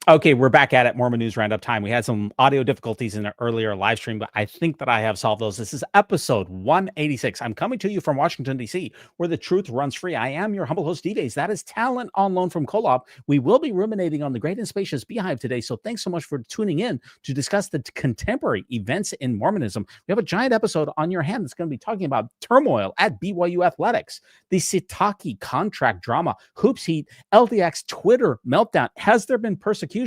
Okay, we're back at it. Mormon News Roundup time. We had some audio difficulties in an earlier live stream, but I think that I have solved those. This is episode 186. I'm coming to you from Washington, D.C., where the truth runs free. I am your humble host, D-Days. That is talent on loan from Kolob. We will be ruminating on the great and spacious beehive today, so thanks so much for tuning in to discuss the contemporary events in Mormonism. We have a giant episode on your hand that's going to be talking about turmoil at BYU athletics, the Sitake contract drama, hoops heat, LDX Twitter meltdown. Has there been persecution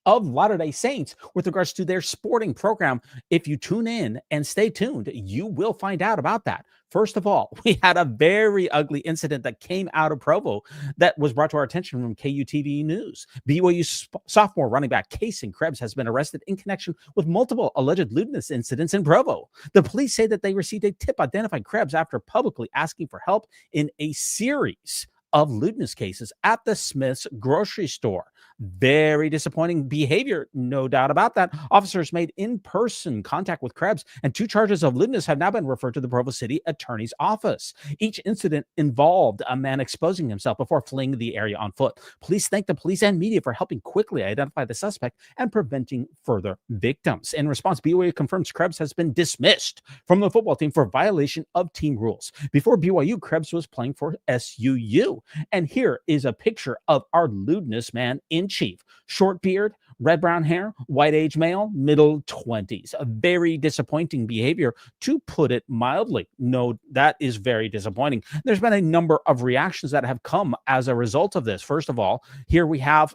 of Latter-day Saints with regards to their sporting program? If you tune in and stay tuned, you will find out about that. First of all, we had a very ugly incident that came out of Provo that was brought to our attention from KUTV News. BYU sophomore running back Casey Krebs has been arrested in connection with multiple alleged lewdness incidents in Provo. The police say that they received a tip identifying Krebs after publicly asking for help in a series of lewdness cases at the Smith's grocery store. Very disappointing behavior, no doubt about that. Officers made in-person contact with Krebs, and 2 charges of lewdness have now been referred to the Provo City Attorney's Office. Each incident involved a man exposing himself before fleeing the area on foot. Police thank the police and media for helping quickly identify the suspect and preventing further victims. In response, BYU confirms Krebs has been dismissed from the football team for violation of team rules. Before BYU, Krebs was playing for SUU. And here is a picture of our lewdness man in chief. Short beard, red brown hair, white age male, middle 20s. A very disappointing behavior, to put it mildly. No, that is very disappointing. There's been a number of reactions that have come as a result of this. First of all, here we have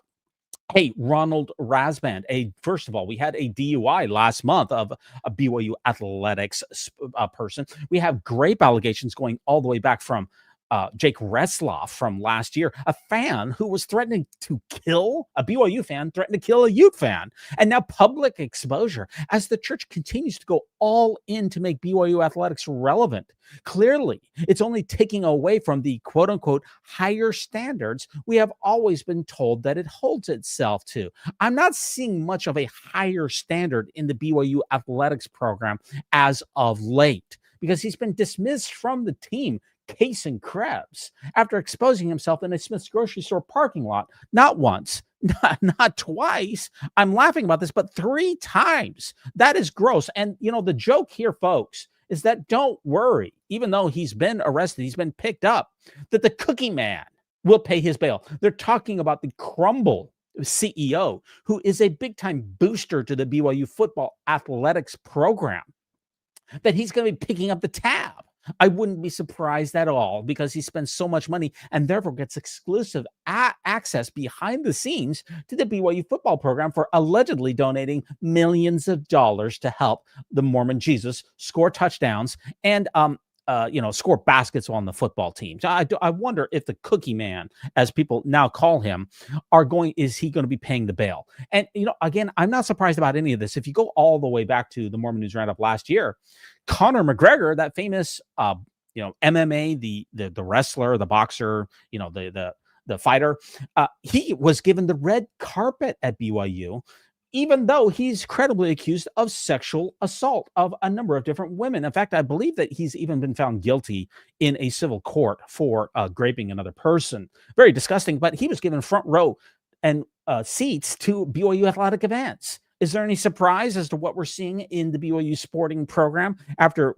Ronald Rasband. First of all, we had a DUI last month of a BYU athletics person. We have grape allegations going all the way back from Jake Resloff from last year, a fan who was threatening to kill a BYU fan, threatened to kill a Ute fan, and now public exposure as the church continues to go all in to make BYU athletics relevant. Clearly, it's only taking away from the quote unquote higher standards we have always been told that it holds itself to. I'm not seeing much of a higher standard in the BYU athletics program as of late, because he's been dismissed from the team, Casey Krebs, after exposing himself in a Smith's grocery store parking lot, not once, not twice. I'm laughing about this, but 3 times. That is gross. And, the joke here, folks, is that don't worry, even though he's been arrested, he's been picked up, that the cookie man will pay his bail. They're talking about the Crumble CEO, who is a big-time booster to the BYU football athletics program, that he's going to be picking up the tab. I wouldn't be surprised at all, because he spends so much money and therefore gets exclusive access behind the scenes to the BYU football program for allegedly donating millions of dollars to help the Mormon Jesus score touchdowns and score baskets on the football team. So I wonder if the cookie man, as people now call him, is he going to be paying the bail? And, again, I'm not surprised about any of this. If you go all the way back to the Mormon News Roundup last year, Conor McGregor, that famous, MMA, the wrestler, the boxer, the fighter, he was given the red carpet at BYU, even though he's credibly accused of sexual assault of a number of different women. In fact, I believe that he's even been found guilty in a civil court for raping another person. Very disgusting, but he was given front row and seats to BYU athletic events. Is there any surprise as to what we're seeing in the BYU sporting program after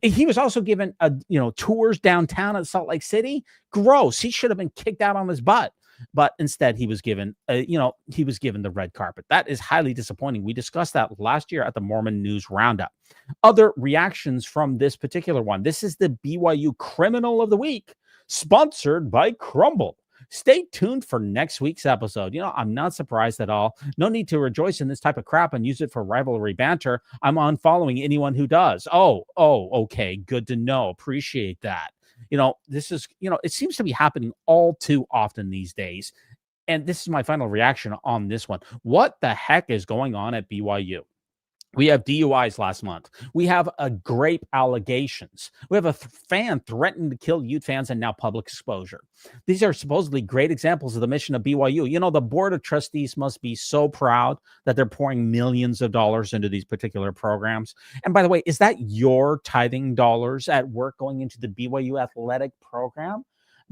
he was also given tours downtown at Salt Lake City? Gross. He should have been kicked out on his butt. But instead, he was given, the red carpet. That is highly disappointing. We discussed that last year at the Mormon News Roundup. Other reactions from this particular one. This is the BYU Criminal of the Week, sponsored by Crumble. Stay tuned for next week's episode. I'm not surprised at all. No need to rejoice in this type of crap and use it for rivalry banter. I'm unfollowing anyone who does. Oh, okay. Good to know. Appreciate that. This is, it seems to be happening all too often these days. And this is my final reaction on this one. What the heck is going on at BYU? We have DUIs last month. We have grape allegations. We have a fan threatening to kill Ute fans, and now public exposure. These are supposedly great examples of the mission of BYU. The board of trustees must be so proud that they're pouring millions of dollars into these particular programs. And by the way, is that your tithing dollars at work going into the BYU athletic program?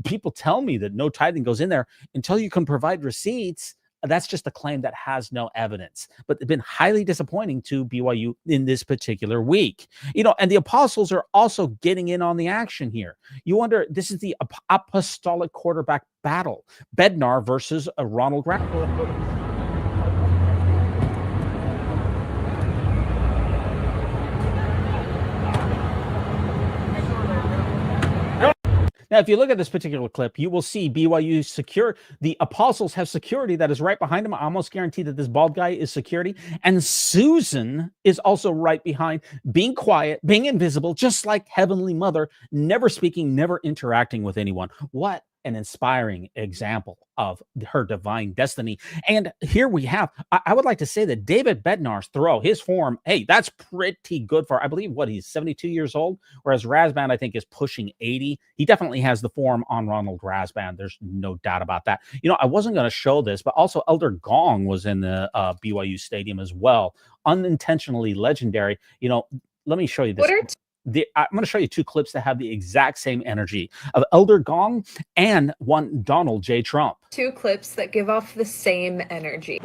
people tell me that no tithing goes in there until you can provide receipts. That's just a claim that has no evidence, but it's been highly disappointing to BYU in this particular week. And the apostles are also getting in on the action here. You wonder, this is the apostolic quarterback battle, Bednar versus Ronald Grant. Now, if you look at this particular clip, you will see BYU secure. The apostles have security that is right behind them. I almost guarantee that this bald guy is security. And Susan is also right behind, being quiet, being invisible, just like Heavenly Mother, never speaking, never interacting with anyone. What an inspiring example of her divine destiny. And here we have, I would like to say that David Bednar's throw, his form, hey, that's pretty good for, I believe, he's 72 years old, whereas Razband, I think, is pushing 80. He definitely has the form on Ronald Razband. There's no doubt about that. I wasn't going to show this, but also Elder Gong was in the BYU stadium as well. Unintentionally legendary. Let me show you this. I'm going to show you two clips that have the exact same energy of Elder Gong and one Donald J. Trump. Two clips that give off the same energy.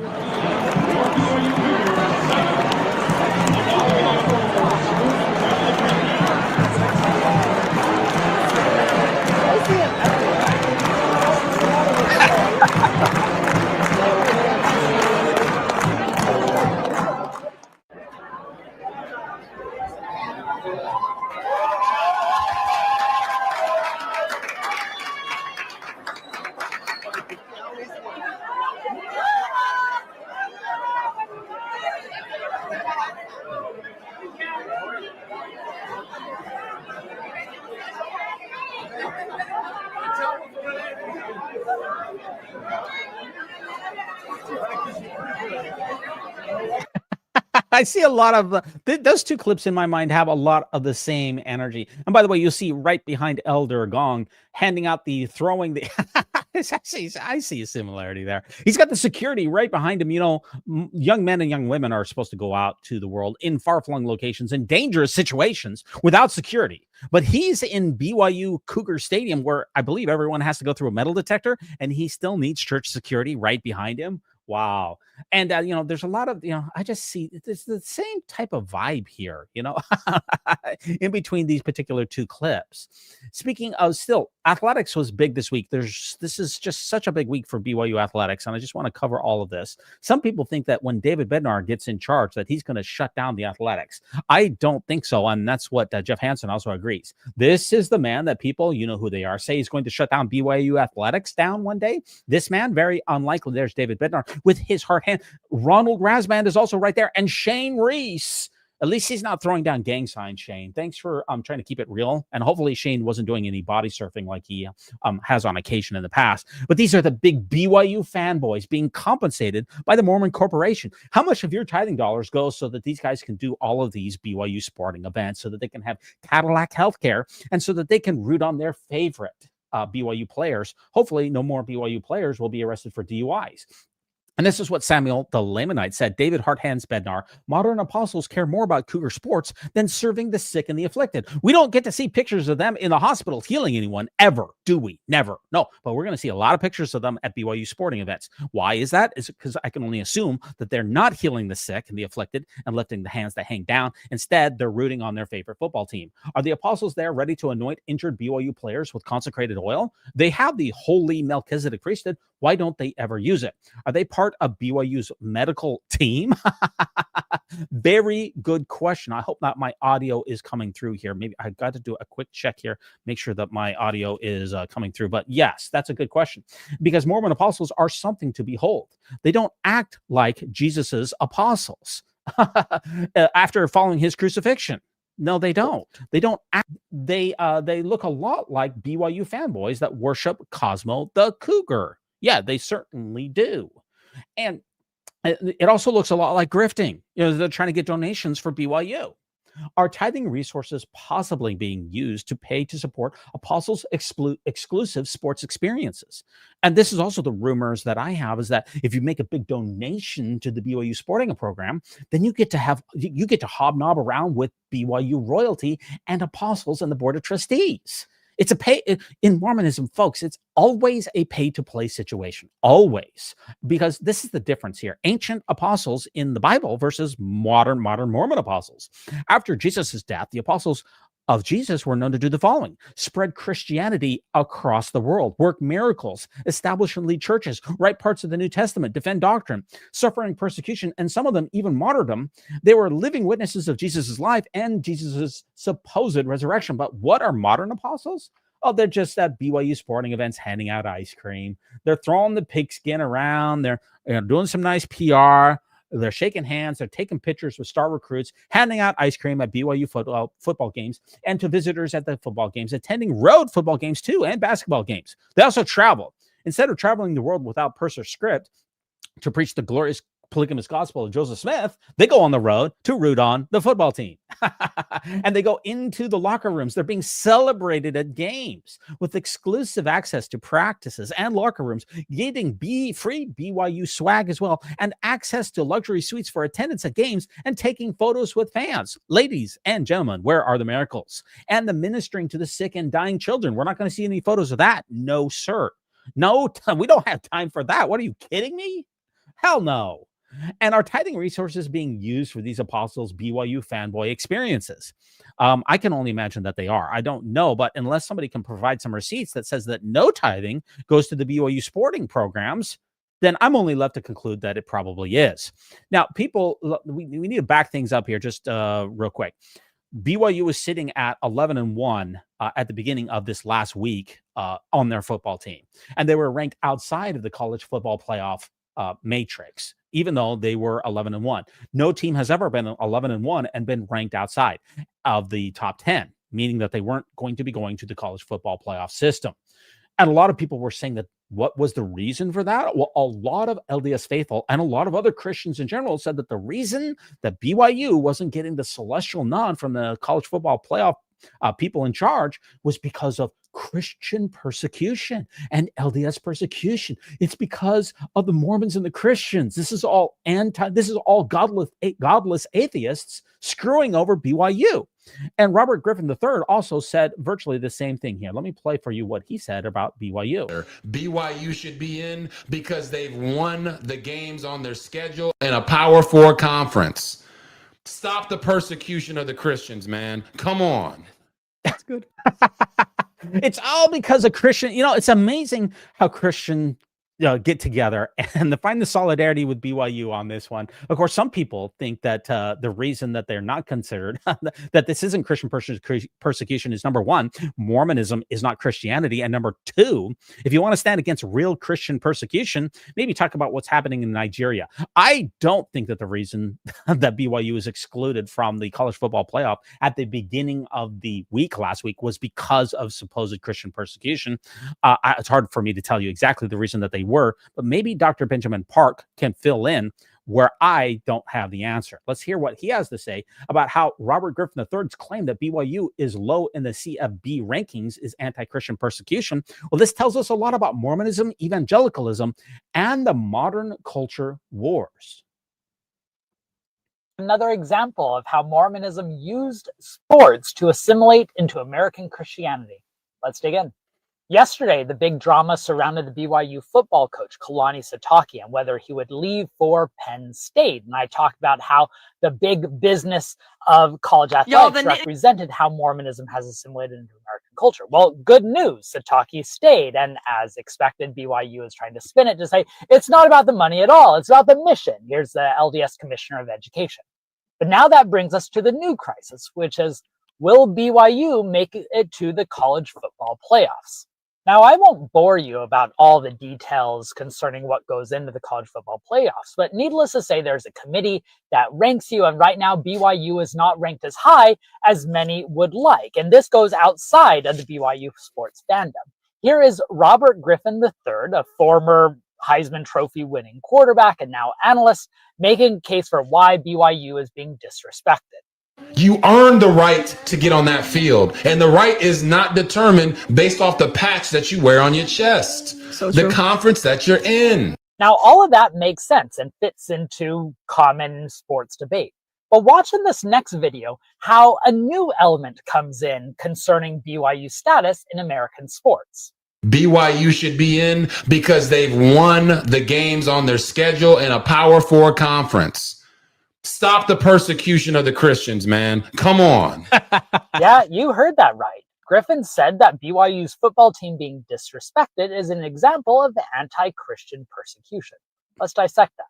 I see a lot of those two clips in my mind have a lot of the same energy. And by the way, you'll see right behind Elder Gong handing out the throwing the I see a similarity there. He's got the security right behind him. Young men and young women are supposed to go out to the world in far-flung locations in dangerous situations without security. But he's in BYU Cougar Stadium, where I believe everyone has to go through a metal detector, and he still needs church security right behind him. Wow. And, there's a lot of, I just see it's the same type of vibe here, in between these particular two clips. Speaking of still, athletics was big this week. This is just such a big week for BYU athletics. And I just want to cover all of this. Some people think that when David Bednar gets in charge, that he's going to shut down the athletics. I don't think so. And that's what Jeff Hansen also agrees. This is the man that people, who they are, say he's going to shut down BYU athletics down one day. This man, very unlikely. There's David Bednar with his hard hand. Ronald Razband is also right there. And Shane Reese. At least he's not throwing down gang signs, Shane. Thanks for trying to keep it real. And hopefully Shane wasn't doing any body surfing like he has on occasion in the past. But these are the big BYU fanboys being compensated by the Mormon Corporation. How much of your tithing dollars goes so that these guys can do all of these BYU sporting events, so that they can have Cadillac healthcare, and so that they can root on their favorite BYU players? Hopefully no more BYU players will be arrested for DUIs. And this is what Samuel the Lamanite said. David Harthands Bednar, modern apostles care more about Cougar sports than serving the sick and the afflicted. We don't get to see pictures of them in the hospital healing anyone ever, do we? Never. No, but we're going to see a lot of pictures of them at BYU sporting events. Why is that? Is it because I can only assume that they're not healing the sick and the afflicted and lifting the hands that hang down. Instead, they're rooting on their favorite football team. Are the apostles there ready to anoint injured BYU players with consecrated oil? They have the holy Melchizedek priesthood. Why don't they ever use it? Are they part of BYU's medical team? Very good question. I hope not my audio is coming through here. Maybe I got to do a quick check here, make sure that my audio is coming through. But yes, that's a good question, because Mormon apostles are something to behold. They don't act like Jesus's apostles after following his crucifixion. No, they don't. They don't act. They look a lot like BYU fanboys that worship Cosmo the Cougar. Yeah, they certainly do. And it also looks a lot like grifting. They're trying to get donations for BYU. Are tithing resources possibly being used to pay to support apostles' exclusive sports experiences? And this is also the rumors that I have, is that if you make a big donation to the BYU sporting program, then you get to hobnob around with BYU royalty and apostles and the board of trustees. It's a pay in Mormonism, folks. It's always a pay to play situation, always, because this is the difference here. Ancient apostles in the Bible versus modern Mormon apostles. After Jesus' death, the apostles of Jesus were known to do the following: spread Christianity across the world, work miracles, establish and lead churches, write parts of the New Testament, defend doctrine, suffering persecution, and some of them even martyrdom. They were living witnesses of Jesus' life and Jesus' supposed resurrection. But what are modern apostles? Oh, they're just at BYU sporting events handing out ice cream. They're throwing the pigskin around. They're doing some nice PR. They're shaking hands. They're taking pictures with star recruits, handing out ice cream at BYU football games and to visitors at the football games, attending road football games too and basketball games. They also travel. Instead of traveling the world without purse or script to preach the glorious polygamous gospel of Joseph Smith, they go on the road to root on the football team. And they go into the locker rooms. They're being celebrated at games with exclusive access to practices and locker rooms, getting free BYU swag as well, and access to luxury suites for attendance at games and taking photos with fans. Ladies and gentlemen, where are the miracles? And the ministering to the sick and dying children. We're not going to see any photos of that. No, sir. No, we don't have time for that. What are you kidding me? Hell no. And are tithing resources being used for these apostles' BYU fanboy experiences? I can only imagine that they are. I don't know, but unless somebody can provide some receipts that says that no tithing goes to the BYU sporting programs, then I'm only left to conclude that it probably is. Now, people, we need to back things up here just real quick. BYU was sitting at 11-1 at the beginning of this last week on their football team, and they were ranked outside of the college football playoff matrix, even though they were 11-1. No team has ever been 11-1 and been ranked outside of the top 10, meaning that they weren't going to be going to the college football playoff system. And a lot of people were saying that what was the reason for that? Well, a lot of LDS faithful and a lot of other Christians in general said that the reason that BYU wasn't getting the celestial nod from the college football playoff people in charge was because of Christian persecution and LDS persecution. It's because of the Mormons and the Christians. This is all godless atheists screwing over BYU. And Robert Griffin III also said virtually the same thing here. Let me play for you what he said about BYU. BYU should be in because they've won the games on their schedule in a Power 4 conference. Stop the persecution of the Christians, man. Come on. That's good. It's all because of Christian. It's amazing how Christian get together and to find the solidarity with BYU on this one. Of course, some people think that the reason that they're not considered that this isn't Christian persecution is, number one, Mormonism is not Christianity, and number two, if you want to stand against real Christian persecution, maybe talk about what's happening in Nigeria. I don't think that the reason that BYU is excluded from the college football playoff at the beginning of the week last week was because of supposed Christian persecution. It's hard for me to tell you exactly the reason that they were, but maybe Dr. Benjamin Park can fill in where I don't have the answer. Let's hear what he has to say about how Robert Griffin III's claim that BYU is low in the CFB rankings is anti-Christian persecution. Well, this tells us a lot about Mormonism, evangelicalism, and the modern culture wars. Another example of how Mormonism used sports to assimilate into American Christianity. Let's dig in. Yesterday, the big drama surrounded the BYU football coach, Kalani Sitake, and whether he would leave for Penn State. And I talked about how the big business of college athletics represented how Mormonism has assimilated into American culture. Well, good news, Sitake stayed. And as expected, BYU is trying to spin it to say, it's not about the money at all. It's about the mission. Here's the LDS Commissioner of Education. But now that brings us to the new crisis, which is, will BYU make it to the college football playoffs? Now, I won't bore you about all the details concerning what goes into the college football playoffs, but needless to say, there's a committee that ranks you, and right now BYU is not ranked as high as many would like, and this goes outside of the BYU sports fandom. Here is Robert Griffin III, a former Heisman Trophy winning quarterback and now analyst, making a case for why BYU is being disrespected. You earn the right to get on that field, and the right is not determined based off the patch that you wear on your chest, the conference that you're in. Now, all of that makes sense and fits into common sports debate. But watch in this next video how a new element comes in concerning BYU status in American sports. BYU should be in because they've won the games on their schedule in a Power Four conference. Stop the persecution of the Christians, man. Come on. Yeah, you heard that right. Griffin said that BYU's football team being disrespected is an example of the anti-Christian persecution. Let's dissect that.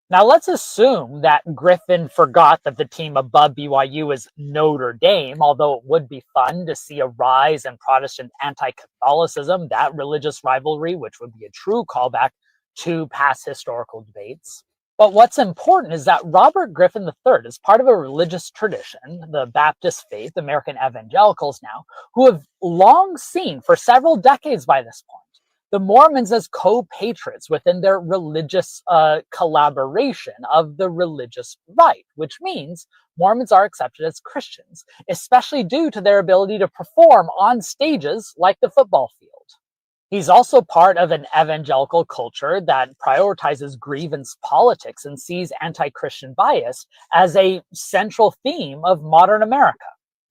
Now, let's assume that Griffin forgot that the team above BYU is Notre Dame, although it would be fun to see a rise in Protestant anti-Catholicism, that religious rivalry, which would be a true callback to past historical debates. But what's important is that Robert Griffin III is part of a religious tradition, the Baptist faith, American evangelicals now, who have long seen for several decades by this point the Mormons as co-patriots within their religious collaboration of the religious right, which means Mormons are accepted as Christians, especially due to their ability to perform on stages like the football field. He's also part of an evangelical culture that prioritizes grievance politics and sees anti-Christian bias as a central theme of modern America.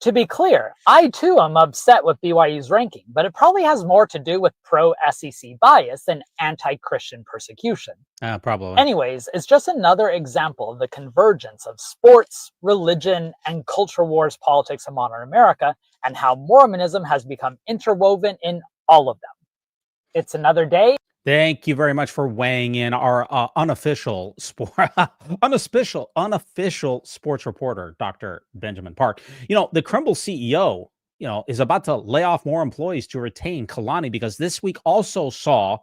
To be clear, I too am upset with BYU's ranking, but it probably has more to do with pro-SEC bias than anti-Christian persecution. Probably. Anyways, it's just another example of the convergence of sports, religion, and culture wars politics in modern America, and how Mormonism has become interwoven in all of them. It's another day. Thank you very much for weighing in, our unofficial sports reporter, Dr. Benjamin Park. The Crumble CEO, is about to lay off more employees to retain Kalani, because this week also saw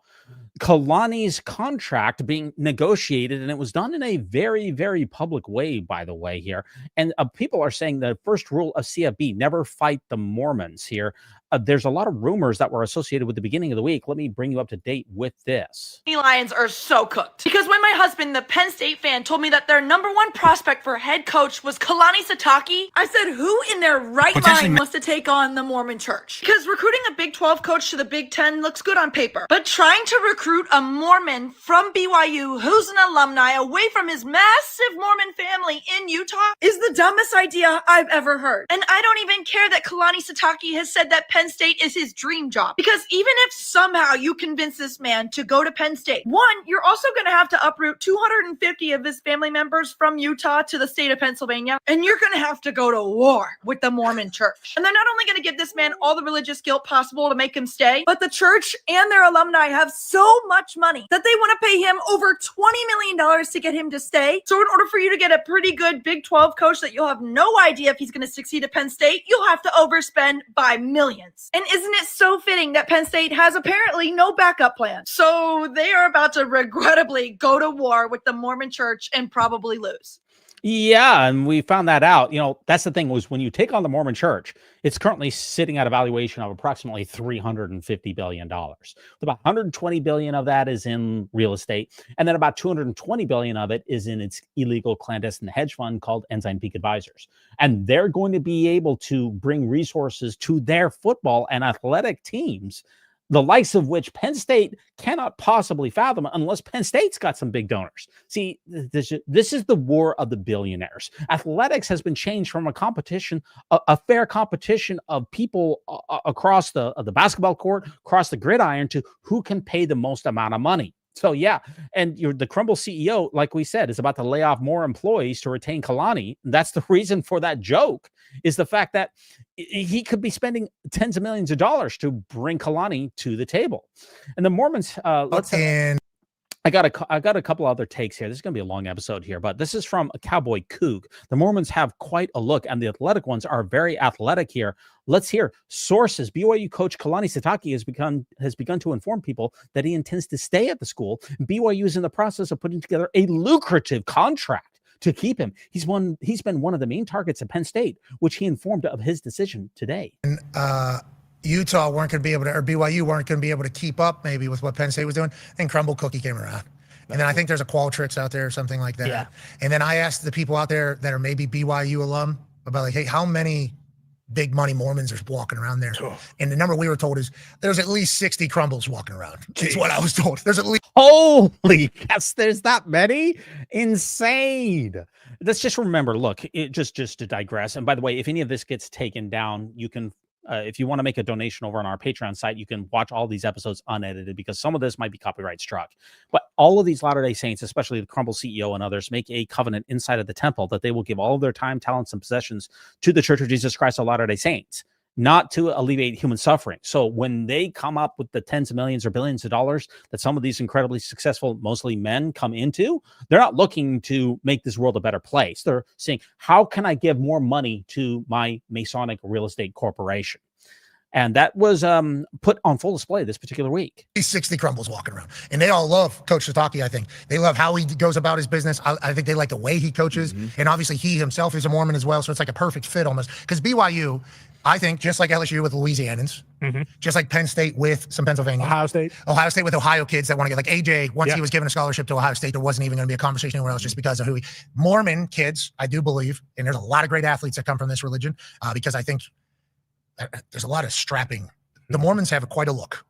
Kalani's contract being negotiated, and it was done in a very, very public way, by the way, here. And people are saying the first rule of CFB, never fight the Mormons here. There's a lot of rumors that were associated with the beginning of the week. Let me bring you up to date with this. Lions are so cooked. Because when my husband, the Penn State fan, told me that their number one prospect for head coach was Kalani Sitake, I said, who in their right mind wants to take on the Mormon church? Because recruiting a Big 12 coach to the Big 10 looks good on paper. But trying to recruit a Mormon from BYU who's an alumni away from his massive Mormon family in Utah is the dumbest idea I've ever heard. And I don't even care that Kalani Sitake has said that Penn State is his dream job. Because even if somehow you convince this man to go to Penn State, one, you're also going to have to uproot 250 of his family members from Utah to the state of Pennsylvania, and you're going to have to go to war with the Mormon church. And they're not only going to give this man all the religious guilt possible to make him stay, but the church and their alumni have so much money that they want to pay him over $20 million to get him to stay. So in order for you to get a pretty good Big 12 coach that you'll have no idea if he's going to succeed at Penn State, you'll have to overspend by millions. And isn't it so fitting that Penn State has apparently no backup plan? So they are about to regrettably go to war with the Mormon church and probably lose. Yeah, and we found that out. That's the thing, was when you take on the Mormon church, it's currently sitting at a valuation of approximately $350 billion. About $120 billion of that is in real estate, and then about $220 billion of it is in its illegal clandestine hedge fund called Ensign Peak Advisors. And they're going to be able to bring resources to their football and athletic teams, the likes of which Penn State cannot possibly fathom unless Penn State's got some big donors. See, this is the war of the billionaires. Athletics has been changed from a competition, a fair competition of people across the basketball court, across the gridiron, to who can pay the most amount of money. So, yeah, and the Crumble CEO, like we said, is about to lay off more employees to retain Kalani. That's the reason for that joke, is the fact that he could be spending tens of millions of dollars to bring Kalani to the table. And the Mormons, I got a couple other takes here. This is going to be a long episode here, but this is from a Cowboy Coug. The Mormons have quite a look, and the athletic ones are very athletic here. Let's hear sources. BYU coach Kalani Sitake has begun to inform people that he intends to stay at the school. BYU is in the process of putting together a lucrative contract to keep him. He's been one of the main targets at Penn State, which he informed of his decision today. Utah weren't going to be able to, or BYU weren't going to be able to keep up maybe with what Penn State was doing, and Crumble Cookie came around. And then I think there's a Qualtrics out there or something like that. Yeah. And then I asked the people out there that are maybe BYU alum about, like, hey, how many big money Mormons are walking around there. And the number we were told is there's at least 60 crumbles walking around. Is what I was told. There's at least. Holy, yes, there's that many. Insane. Let's just remember, look, just to digress. And by the way, if any of this gets taken down, you can, if you want to make a donation over on our Patreon site, you can watch all these episodes unedited because some of this might be copyright struck. But all of these Latter-day Saints, especially the Crumble CEO and others, make a covenant inside of the temple that they will give all of their time, talents, and possessions to the Church of Jesus Christ of Latter-day Saints, not to alleviate human suffering. So when they come up with the tens of millions or billions of dollars that some of these incredibly successful, mostly men, come into, they're not looking to make this world a better place. They're saying, how can I give more money to my Masonic real estate corporation? And that was put on full display this particular week. 60 crumbles walking around. And they all love Coach Sitake, I think. They love how he goes about his business. I think they like the way he coaches. And obviously he himself is a Mormon as well. So it's like a perfect fit almost. Because BYU, I think, just like LSU with Louisianans, just like Penn State with some Pennsylvania. Ohio State with Ohio kids that want to get, like AJ, once he was given a scholarship to Ohio State, there wasn't even going to be a conversation anywhere else just because of who he. Mormon kids, I do believe, and there's a lot of great athletes that come from this religion because I think there's a lot of strapping. The Mormons have quite a look.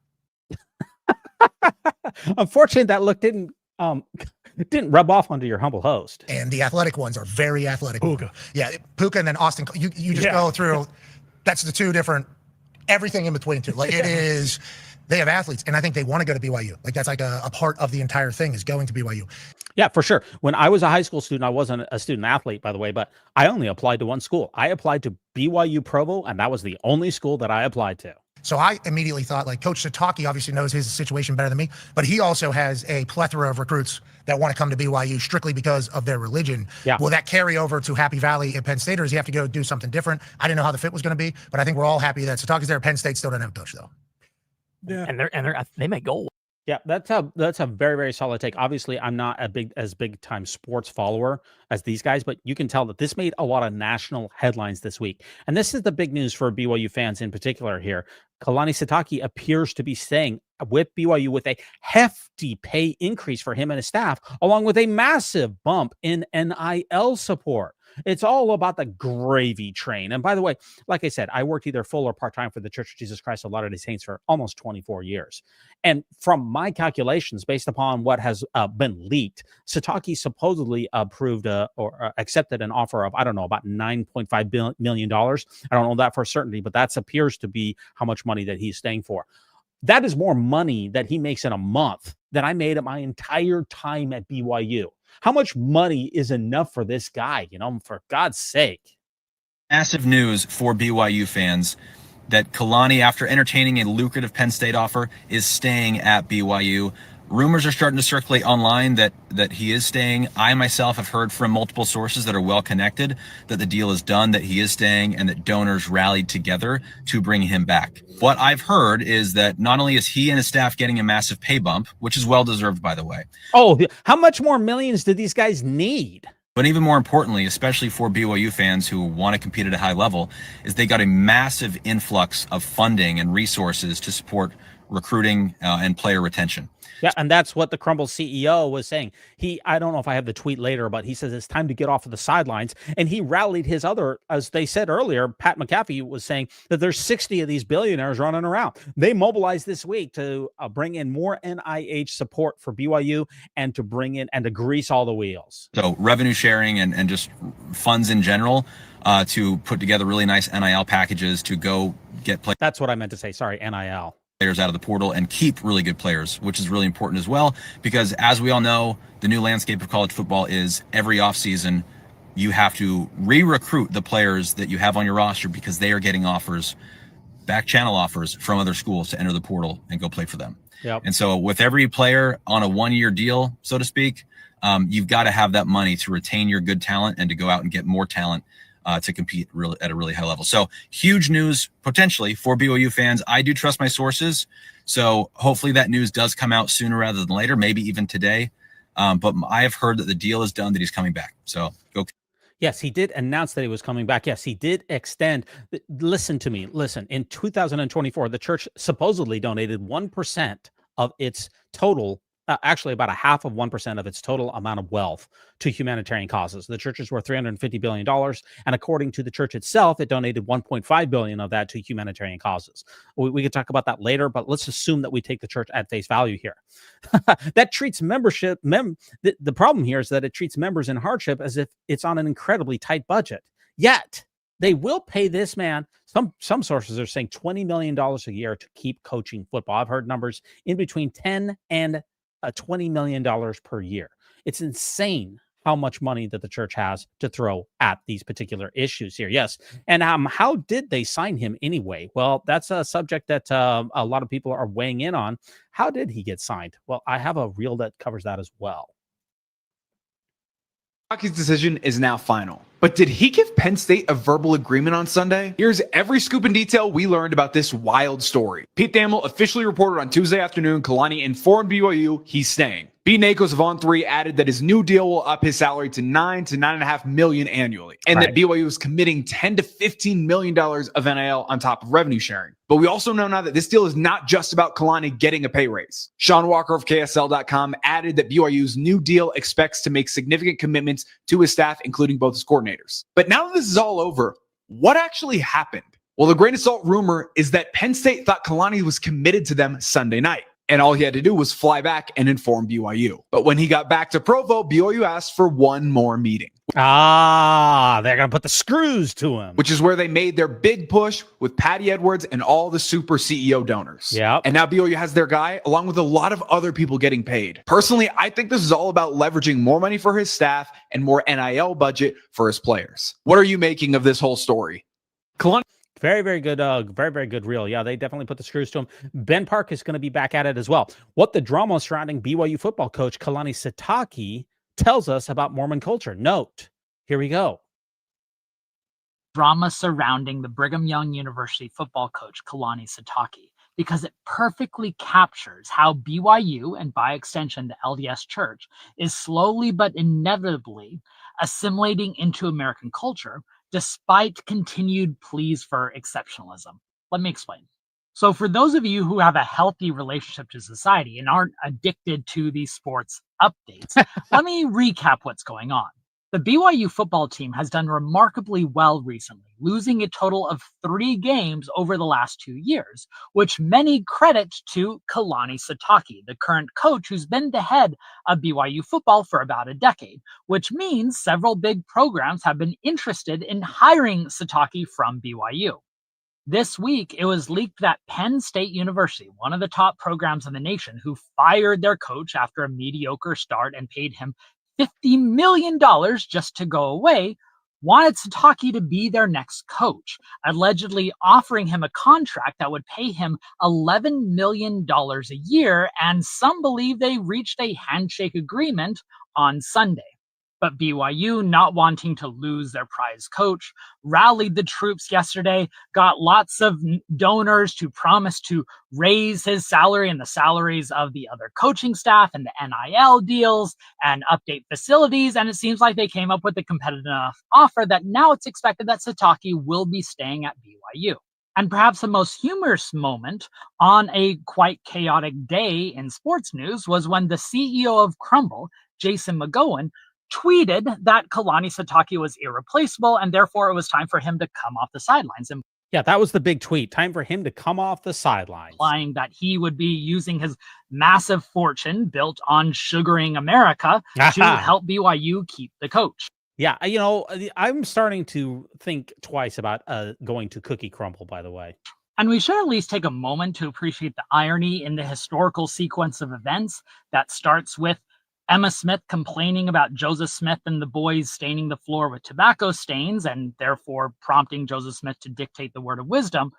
Unfortunately, that look didn't rub off onto your humble host. And the athletic ones are very athletic. Puka. Yeah, Puka and then Austin. You just go through. That's the two different, everything in between too. Like it is, they have athletes, and I think they want to go to BYU. Like that's like a part of the entire thing is going to BYU. Yeah, for sure. When I was a high school student, I wasn't a student athlete, by the way, but I only applied to one school. I applied to BYU Provo, and that was the only school that I applied to. So I immediately thought, like, Coach Sitake obviously knows his situation better than me, but he also has a plethora of recruits that want to come to BYU strictly because of their religion. Yeah. Will that carry over to Happy Valley at Penn State, or does he have to go do something different? I didn't know how the fit was going to be, but I think we're all happy that Sitake's there. Penn State still doesn't have a coach, though. Yeah, and they may go. Yeah, that's a very, very solid take. Obviously, I'm not as big time sports follower as these guys, but you can tell that this made a lot of national headlines this week. And this is the big news for BYU fans in particular here. Kalani Sitake appears to be staying with BYU with a hefty pay increase for him and his staff, along with a massive bump in NIL support. It's all about the gravy train. And by the way, like I said, I worked either full or part-time for the Church of Jesus Christ of Latter-day Saints for almost 24 years. And from my calculations, based upon what has been leaked, Sitake supposedly approved or accepted an offer of, I don't know, about $9.5 million. I don't know that for certainty, but that appears to be how much money that he's staying for. That is more money that he makes in a month than I made at my entire time at BYU. How much money is enough for this guy, for God's sake? Massive news for BYU fans that Kalani, after entertaining a lucrative Penn State offer, is staying at BYU. Rumors are starting to circulate online that he is staying. I myself have heard from multiple sources that are well connected that the deal is done, that he is staying, and that donors rallied together to bring him back. What I've heard is that not only is he and his staff getting a massive pay bump, which is well deserved, by the way. Oh, how much more millions do these guys need? But even more importantly, especially for BYU fans who want to compete at a high level, is they got a massive influx of funding and resources to support recruiting and player retention. Yeah, and that's what the Crumble CEO was saying. I don't know if I have the tweet later, but he says it's time to get off of the sidelines. And he rallied his other, as they said earlier, Pat McAfee was saying that there's 60 of these billionaires running around. They mobilized this week to bring in more NIH support for BYU and to bring in and to grease all the wheels. So revenue sharing and just funds in general to put together really nice NIL packages to go get players. That's what I meant to say. Sorry, NIL. Players out of the portal and keep really good players, which is really important as well, because as we all know, the new landscape of college football is every offseason you have to re-recruit the players that you have on your roster because they are getting offers, back channel offers from other schools to enter the portal and go play for them. Yep. And so with every player on a one-year deal, so to speak, you've got to have that money to retain your good talent and to go out and get more talent to compete at a really high level. So huge news potentially for BYU fans. I do trust my sources. So hopefully that news does come out sooner rather than later, maybe even today. But I have heard that the deal is done, that he's coming back. So go. Yes, he did announce that he was coming back. Yes, he did extend. Listen to me. Listen, in 2024, the church supposedly donated 1% of its total actually about 0.5% of its total amount of wealth to humanitarian causes. The church is worth $350 billion. And according to the church itself, it donated $1.5 billion of that to humanitarian causes. We could talk about that later, but let's assume that we take the church at face value here. That treats membership. The problem here is that it treats members in hardship as if it's on an incredibly tight budget. Yet they will pay this man. Some sources are saying $20 million a year to keep coaching football. I've heard numbers in between $10 and $20 million per year. It's insane how much money that the church has to throw at these particular issues here. Yes. And how did they sign him anyway? Well, that's a subject that a lot of people are weighing in on. How did he get signed? Well, I have a reel that covers that as well. Sitake's decision is now final. But did he give Penn State a verbal agreement on Sunday? Here's every scoop and detail we learned about this wild story. Pete Thamel officially reported on Tuesday afternoon Kalani informed BYU he's staying. Pete Nakos of On3 added that his new deal will up his salary to $9 to $9.5 million annually, and that BYU is committing $10 to $15 million of NIL on top of revenue sharing. But we also know now that this deal is not just about Kalani getting a pay raise. Sean Walker of KSL.com added that BYU's new deal expects to make significant commitments to his staff, including both his coordinators. But now that this is all over, what actually happened? Well, the grain of salt rumor is that Penn State thought Kalani was committed to them Sunday night, and all he had to do was fly back and inform BYU. But when he got back to Provo, BYU asked for one more meeting. They're going to put the screws to him. Which is where they made their big push with Patty Edwards and all the super CEO donors. Yeah. And now BYU has their guy, along with a lot of other people getting paid. Personally, I think this is all about leveraging more money for his staff and more NIL budget for his players. What are you making of this whole story? Kalani. Very, very good. Very, very good reel. Yeah, they definitely put the screws to him. Ben Park is going to be back at it as well. What the drama surrounding BYU football coach Kalani Sitake tells us about Mormon culture. Note, here we go. Drama surrounding the Brigham Young University football coach Kalani Sitake, because it perfectly captures how BYU, and by extension the LDS Church, is slowly but inevitably assimilating into American culture, despite continued pleas for exceptionalism. Let me explain. So for those of you who have a healthy relationship to society and aren't addicted to these sports updates, let me recap what's going on. The BYU football team has done remarkably well recently, losing a total of 3 games over the last 2 years, which many credit to Kalani Sitake, the current coach who's been the head of BYU football for about a decade, which means several big programs have been interested in hiring Sitake from BYU. This week, it was leaked that Penn State University, one of the top programs in the nation, who fired their coach after a mediocre start and paid him $50 million just to go away, wanted Sitake to be their next coach, allegedly offering him a contract that would pay him $11 million a year, and some believe they reached a handshake agreement on Sunday. But BYU, not wanting to lose their prize coach, rallied the troops yesterday, got lots of donors to promise to raise his salary and the salaries of the other coaching staff and the NIL deals and update facilities. And it seems like they came up with a competitive enough offer that now it's expected that Sitake will be staying at BYU. And perhaps the most humorous moment on a quite chaotic day in sports news was when the CEO of Crumble, Jason McGowan, tweeted that Kalani Sitake was irreplaceable and therefore it was time for him to come off the sidelines. Yeah, that was the big tweet. Time for him to come off the sidelines. Implying that he would be using his massive fortune built on sugaring America to help BYU keep the coach. Yeah, you know, I'm starting to think twice about going to Cookie Crumble, by the way. And we should at least take a moment to appreciate the irony in the historical sequence of events that starts with Emma Smith complaining about Joseph Smith and the boys staining the floor with tobacco stains and therefore prompting Joseph Smith to dictate the word of wisdom,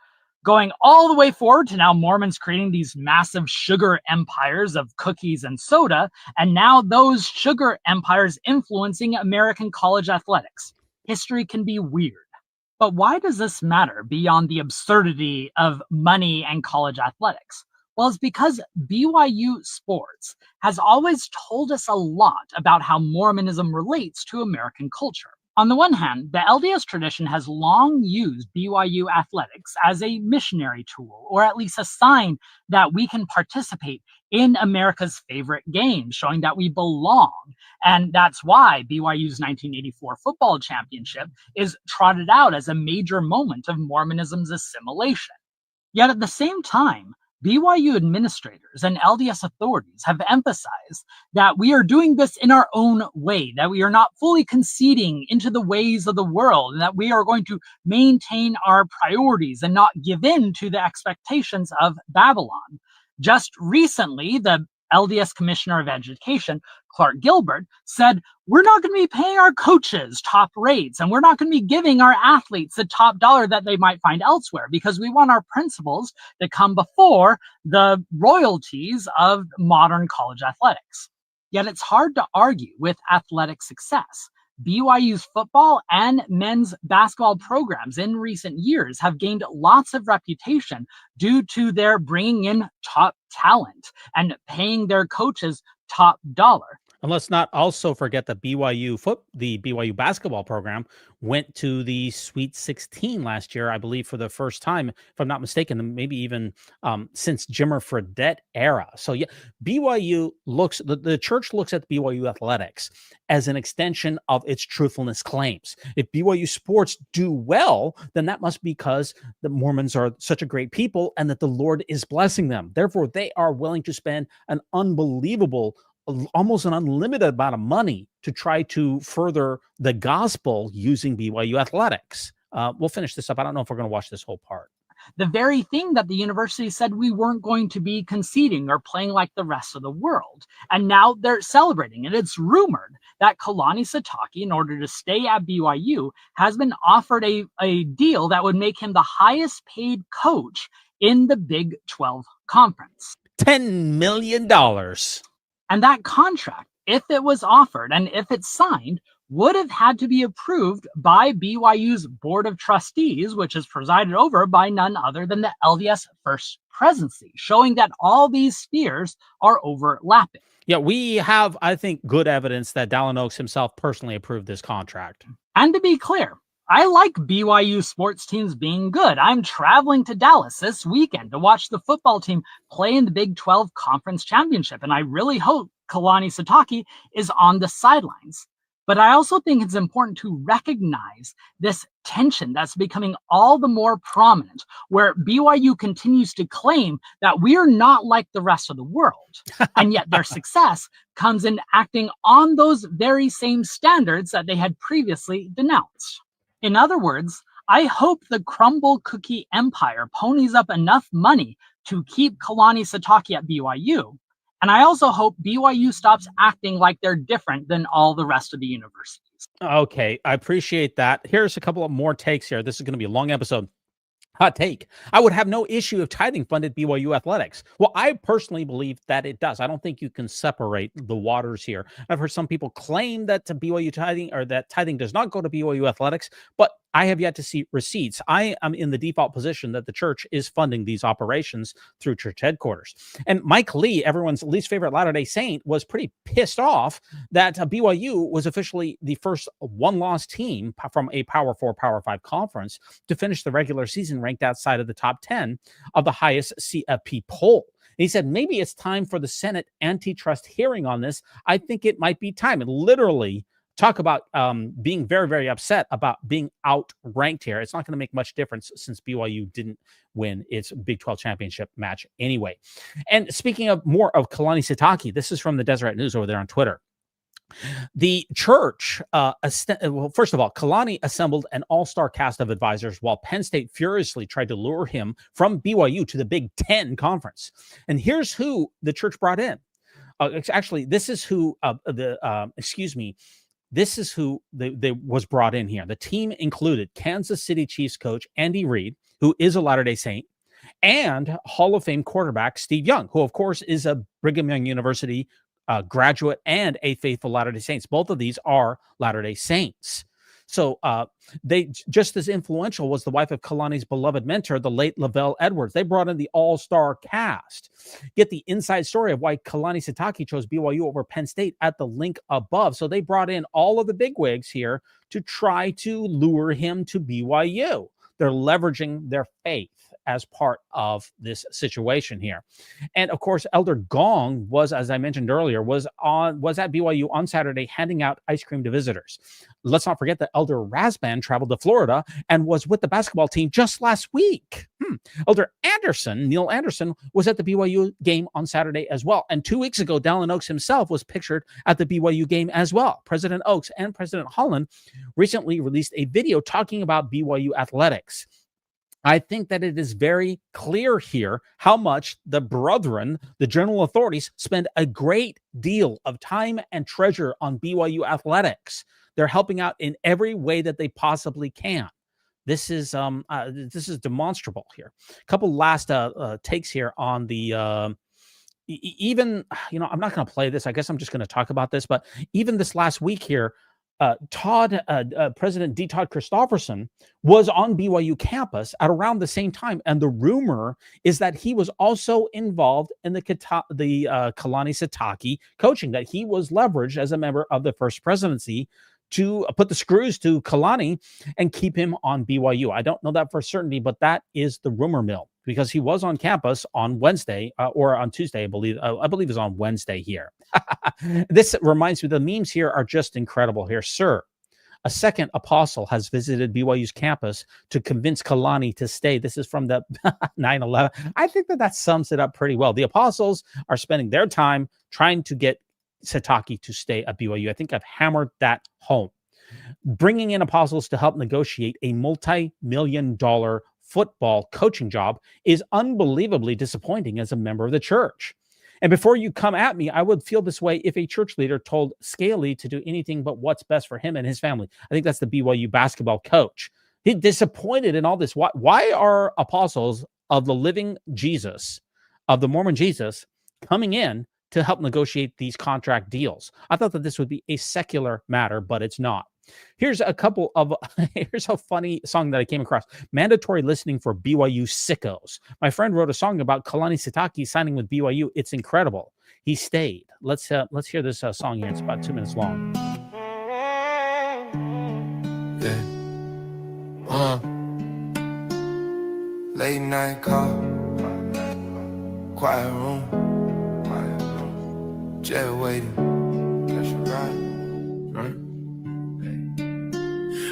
going all the way forward to now Mormons creating these massive sugar empires of cookies and soda, and now those sugar empires influencing American college athletics. History can be weird. But why does this matter beyond the absurdity of money and college athletics? Well, it's because BYU sports has always told us a lot about how Mormonism relates to American culture. On the one hand, the LDS tradition has long used BYU athletics as a missionary tool, or at least a sign that we can participate in America's favorite game, showing that we belong. And that's why BYU's 1984 football championship is trotted out as a major moment of Mormonism's assimilation. Yet at the same time, BYU administrators and LDS authorities have emphasized that we are doing this in our own way, that we are not fully conceding into the ways of the world, and that we are going to maintain our priorities and not give in to the expectations of Babylon. Just recently, the LDS Commissioner of Education, Clark Gilbert, said, we're not going to be paying our coaches top rates, and we're not going to be giving our athletes the top dollar that they might find elsewhere, because we want our principles to come before the royalties of modern college athletics. Yet it's hard to argue with athletic success. BYU's football and men's basketball programs in recent years have gained lots of reputation due to their bringing in top talent and paying their coaches top dollar. And let's not also forget the BYU basketball program went to the Sweet 16 last year, I believe, for the first time, if I'm not mistaken, maybe even since Jimmer Fredette era. So yeah, BYU looks, the church looks at BYU athletics as an extension of its truthfulness claims. If BYU sports do well, then that must be because the Mormons are such a great people and that the Lord is blessing them. Therefore, they are willing to spend an unbelievable, almost an unlimited amount of money to try to further the gospel using BYU athletics. We'll finish this up. I don't know if we're going to watch this whole part. The very thing that the university said we weren't going to be conceding or playing like the rest of the world. And now they're celebrating it. It's rumored that Kalani Sitake, in order to stay at BYU, has been offered a deal that would make him the highest paid coach in the Big 12 conference. $10 million. And that contract, if it was offered and if it's signed, would have had to be approved by BYU's Board of Trustees, which is presided over by none other than the LDS First Presidency, showing that all these spheres are overlapping. Yeah, we have, I think, good evidence that Dallin Oaks himself personally approved this contract. And to be clear, I like BYU sports teams being good. I'm traveling to Dallas this weekend to watch the football team play in the Big 12 Conference Championship, and I really hope Kalani Sitake is on the sidelines. But I also think it's important to recognize this tension that's becoming all the more prominent, where BYU continues to claim that we're not like the rest of the world, and yet their success comes in acting on those very same standards that they had previously denounced. In other words, I hope the crumble cookie empire ponies up enough money to keep Kalani Sitake at BYU. And I also hope BYU stops acting like they're different than all the rest of the universities. Okay, I appreciate that. Here's a couple of more takes here. This is going to be a long episode. Hot take. I would have no issue if tithing funded BYU athletics. Well, I personally believe that it does. I don't think you can separate the waters here. I've heard some people claim that to BYU tithing, or that tithing does not go to BYU athletics, but I have yet to see receipts. I am in the default position that the church is funding these operations through church headquarters. And Mike Lee, everyone's least favorite Latter-day Saint, was pretty pissed off that BYU was officially the first one-loss team from a Power 4, Power 5 conference to finish the regular season ranked outside of the top 10 of the highest CFP poll. And he said, maybe it's time for the Senate antitrust hearing on this. I think it might be time. And literally, talk about being very, very upset about being outranked here. It's not going to make much difference since BYU didn't win its Big 12 championship match anyway. And speaking of more of Kalani Sitake, this is from the Deseret News over there on Twitter. The church, well, first of all, Kalani assembled an all-star cast of advisors while Penn State furiously tried to lure him from BYU to the Big 10 conference. And here's who the church brought in. Actually, this is who this is who was brought in here. The team included Kansas City Chiefs coach Andy Reid, who is a Latter-day Saint, and Hall of Fame quarterback Steve Young, who, of course, is a Brigham Young University graduate and a faithful Latter-day Saints. Both of these are Latter-day Saints. So they just as influential was the wife of Kalani's beloved mentor, the late Lavelle Edwards. They brought in the all-star cast. Get the inside story of why Kalani Sitake chose BYU over Penn State at the link above. So they brought in all of the bigwigs here to try to lure him to BYU. They're leveraging their faith. as part of this situation here. And of course, Elder Gong was, as I mentioned earlier, was at BYU on Saturday handing out ice cream to visitors. Let's not forget that Elder Razban traveled to Florida and was with the basketball team just last week. Elder Neil Anderson, was at the BYU game on Saturday as well. And 2 weeks ago, Dallin Oaks himself was pictured at the BYU game as well. President Oaks and President Holland recently released a video talking about BYU athletics. I think that it is very clear here how much the brethren, the general authorities, spend a great deal of time and treasure on BYU athletics. They're helping out in every way that they possibly can. This is demonstrable here. A couple last takes here on the even, I'm not going to play this. I guess I'm just going to talk about this. But even this last week here, President D. Todd Christofferson was on BYU campus at around the same time. And the rumor is that he was also involved in the Kalani Sitake coaching, that he was leveraged as a member of the first presidency to put the screws to Kalani and keep him on BYU. I don't know that for certainty, but that is the rumor mill, because he was on campus on Wednesday or on Tuesday, I believe. I believe it was on Wednesday here. This reminds me, the memes here are just incredible here. Sir, a second apostle has visited BYU's campus to convince Kalani to stay. This is from the 9/11. I think that sums it up pretty well. The apostles are spending their time trying to get Sitake to stay at BYU. I think I've hammered that home. Bringing in apostles to help negotiate a multi-million-dollar football coaching job is unbelievably disappointing as a member of the church. And before you come at me, I would feel this way if a church leader told Scaly to do anything but what's best for him and his family. I think that's the BYU basketball coach. He's disappointed in all this. Why are apostles of the living Jesus, of the Mormon Jesus, coming in to help negotiate these contract deals? I thought that this would be a secular matter, but it's not. Here's a funny song that I came across. Mandatory listening for BYU sickos. My friend wrote a song about Kalani Sitake signing with BYU. It's incredible. He stayed. Let's hear this song here. It's about 2 minutes long. Late night call, quiet room, jet waiting, catch a ride.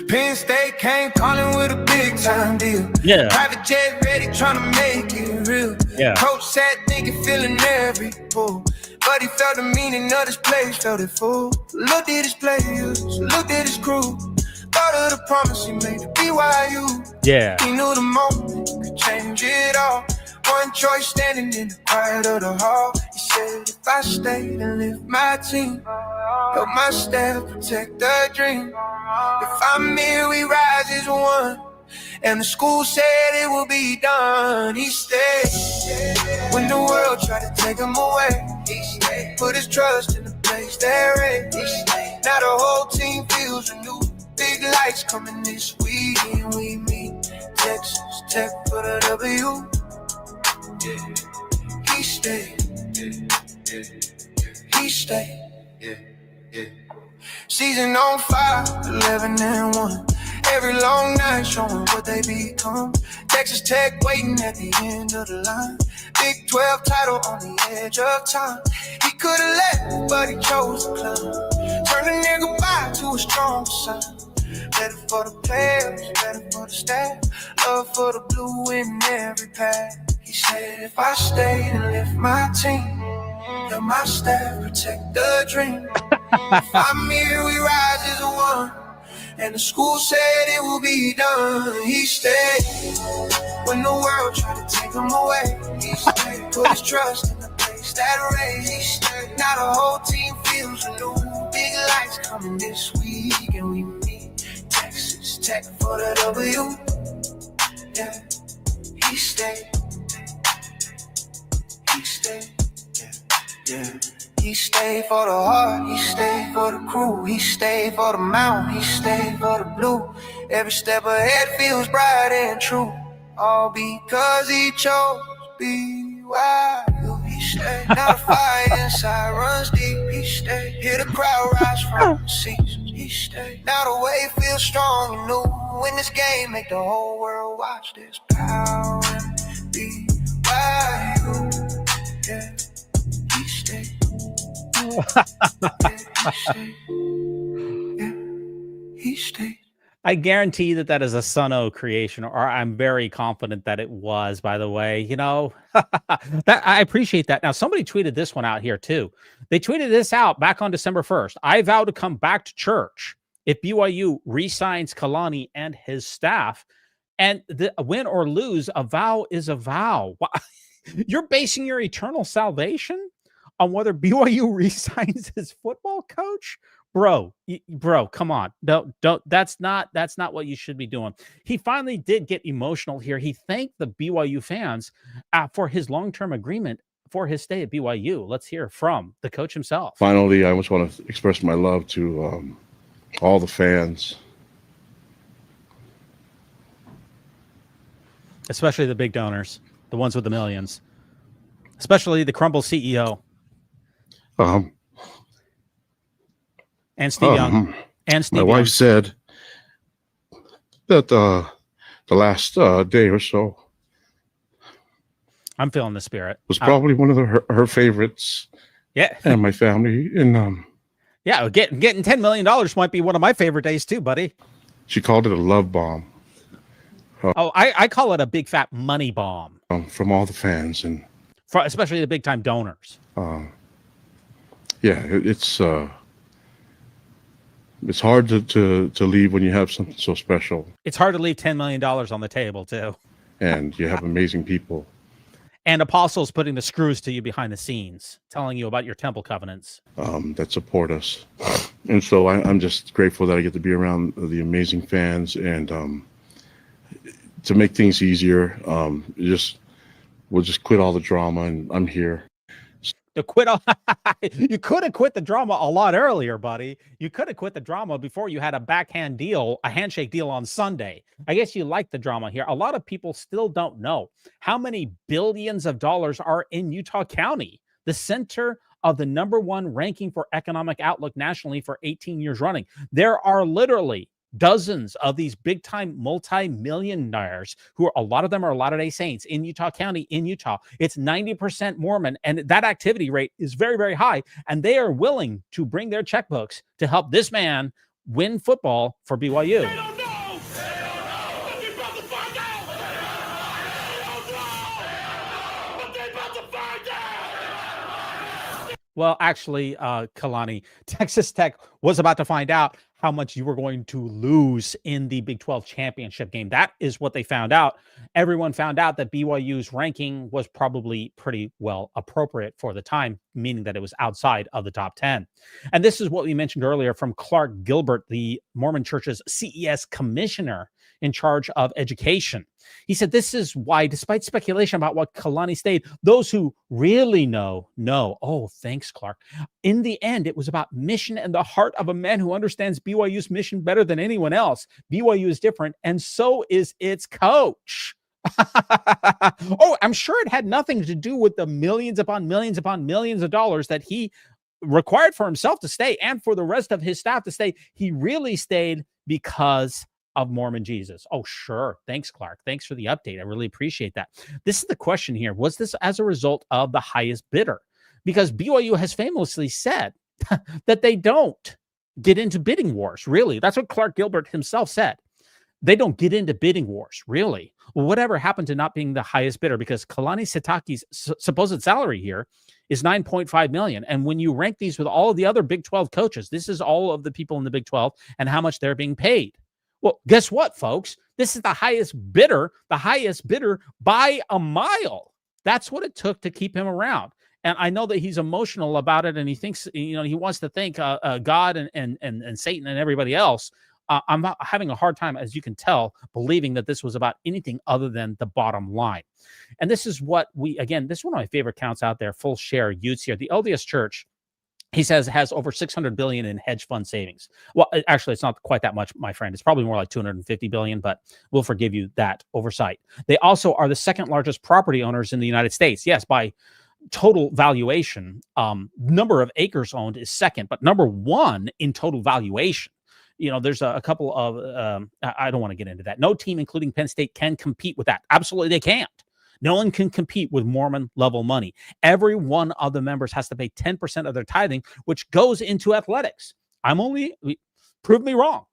Penn State came calling with a big time deal. Yeah. Private jet ready, trying to make it real. Yeah. Coach said thinking, feeling every pull. But he felt the meaning of this place, felt it full. Looked at his players, looked at his crew. Thought of the promise he made to BYU. Yeah. He knew the moment could change it all. One choice standing in the quiet of the hall. He said, if I stayed and lift my team, help my staff protect the dream. If I'm here, we rise as one. And the school said it will be done. He stayed when the world tried to take him away. He stayed, put his trust in the place that raised. He stayed, now the whole team feels renewed. Big lights coming this week and we meet. Texas Tech for the W. Yeah. He stayed. He stayed. Season on fire, 11-1. Every long night showing what they become. Texas Tech waiting at the end of the line. Big 12 title on the edge of time. He could've left, but he chose to climb. Turned a nigga back to a strong sign. Better for the players, better for the staff. Love for the blue in every path. He said, if I stay and lift my team, let my staff protect the dream. If I'm here, we rise as one. And the school said it will be done. He stayed when the world tried to take him away. He stayed, put his trust in the place that raised. He stayed, now the whole team feels renewed. Big lights coming this week and we meet. Texas Tech for the W. Yeah, he stayed. He stayed. Yeah. He stayed for the heart, he stayed for the crew, he stayed for the mountain, he stayed for the blue. Every step ahead feels bright and true, all because he chose BYU. He stayed, now the fire inside runs deep. He stayed, hear the crowd rise from the seats. He stayed, now the wave feels strong and new. When this game make the whole world watch, there's power in He stayed. I guarantee that is a Suno creation, or I'm very confident that it was, by the way. You know, that I appreciate that. Now, somebody tweeted this one out here, too. They tweeted this out back on December 1st. I vow to come back to church if BYU re-signs Kalani and his staff. And the win or lose, a vow is a vow. You're basing your eternal salvation on whether BYU re-signs his football coach? Bro, come on. Don't that's not what you should be doing. He finally did get emotional here. He thanked the BYU fans for his long-term agreement for his stay at BYU. Let's hear from the coach himself. Finally, I just want to express my love to all the fans. Especially the big donors, the ones with the millions. Especially the Crumble CEO. And Steve Young. And Steve My wife said that the last day or so I'm feeling the spirit. was probably one of her favorites. Yeah. And my family. And yeah, getting $10 million might be one of my favorite days too, buddy. She called it a love bomb. I call it a big fat money bomb. From all the fans and especially the big time donors. Yeah, it's hard to leave when you have something so special. It's hard to leave $10 million on the table too. And you have amazing people. And apostles putting the screws to you behind the scenes, telling you about your temple covenants. That support us. And so I'm just grateful that I get to be around the amazing fans and to make things easier, we'll just quit all the drama and I'm here. To quit you could have quit the drama a lot earlier, buddy. You could have quit the drama before you had a backhand deal, a handshake deal on Sunday. I guess you like the drama here. A lot of people still don't know how many billions of dollars are in Utah County, the center of the #1 ranking for economic outlook nationally for 18 years running. There are literally dozens of these big-time multi-millionaires who are, a lot of them are Latter-day Saints in Utah County, in Utah. It's 90% Mormon, and that activity rate is very, very high, and they are willing to bring their checkbooks to help this man win football for BYU. They don't know. They don't know. But they about to find out. They don't know. But they about to find out. Well, actually, Kalani, Texas Tech was about to find out how much you were going to lose in the Big 12 championship game. That is what they found out. Everyone found out that BYU's ranking was probably pretty well appropriate for the time, meaning that it was outside of the top 10. And this is what we mentioned earlier from Clark Gilbert, the Mormon Church's CES commissioner in charge of education. He said, this is why, despite speculation about what Kalani stayed, those who really know. Oh, thanks, Clark. In the end, it was about mission and the heart of a man who understands BYU's mission better than anyone else. BYU is different, and so is its coach. Oh, I'm sure it had nothing to do with the millions upon millions upon millions of dollars that he required for himself to stay and for the rest of his staff to stay. He really stayed because of Mormon Jesus. Oh, sure. Thanks, Clark. Thanks for the update. I really appreciate that. This is the question here. Was this as a result of the highest bidder? Because BYU has famously said that they don't get into bidding wars, really. That's what Clark Gilbert himself said. They don't get into bidding wars, really. Well, whatever happened to not being the highest bidder? Because Kalani Sitake's supposed salary here is $9.5 million. And when you rank these with all of the other Big 12 coaches, this is all of the people in the Big 12 and how much they're being paid. Well, guess what, folks? This is the highest bidder by a mile. That's what it took to keep him around. And I know that he's emotional about it, and he thinks, he wants to thank God and Satan and everybody else. I'm not having a hard time, as you can tell, believing that this was about anything other than the bottom line. And this is what this is one of my favorite counts out there, full share Utes here. The LDS Church, he says, has over $600 billion in hedge fund savings. Well, actually, it's not quite that much, my friend. It's probably more like $250 billion, but we'll forgive you that oversight. They also are the second largest property owners in the United States. Yes, by total valuation, number of acres owned is second, but number one in total valuation. There's a couple of, I don't want to get into that. No team, including Penn State, can compete with that. Absolutely, they can't. No one can compete with Mormon level money. Every one of the members has to pay 10% of their tithing, which goes into athletics. Prove me wrong.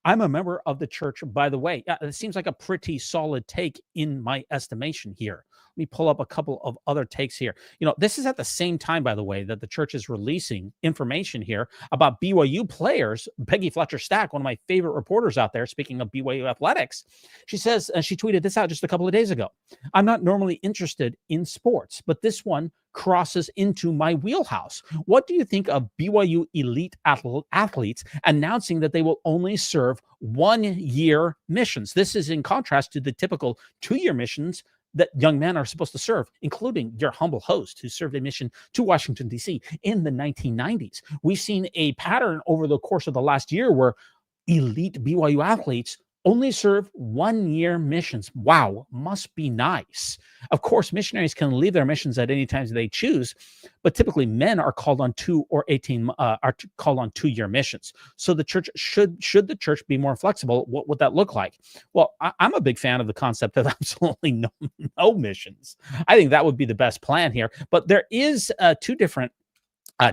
I'm a member of the church, by the way. It seems like a pretty solid take in my estimation here. Let me pull up a couple of other takes here. This is at the same time, by the way, that the church is releasing information here about BYU players. Peggy Fletcher Stack, one of my favorite reporters out there, speaking of BYU athletics, she says, and she tweeted this out just a couple of days ago, I'm not normally interested in sports, but this one crosses into my wheelhouse. What do you think of BYU elite athletes announcing that they will only serve 1-year missions? This is in contrast to the typical 2-year missions that young men are supposed to serve, including your humble host who served a mission to Washington, D.C. in the 1990s. We've seen a pattern over the course of the last year where elite BYU athletes only serve 1-year missions. Wow, must be nice. Of course, missionaries can leave their missions at any time they choose, but typically men are called on 2-year missions. So the church should the church be more flexible? What would that look like? Well, I'm a big fan of the concept of absolutely no missions. I think that would be the best plan here. But there is 2 different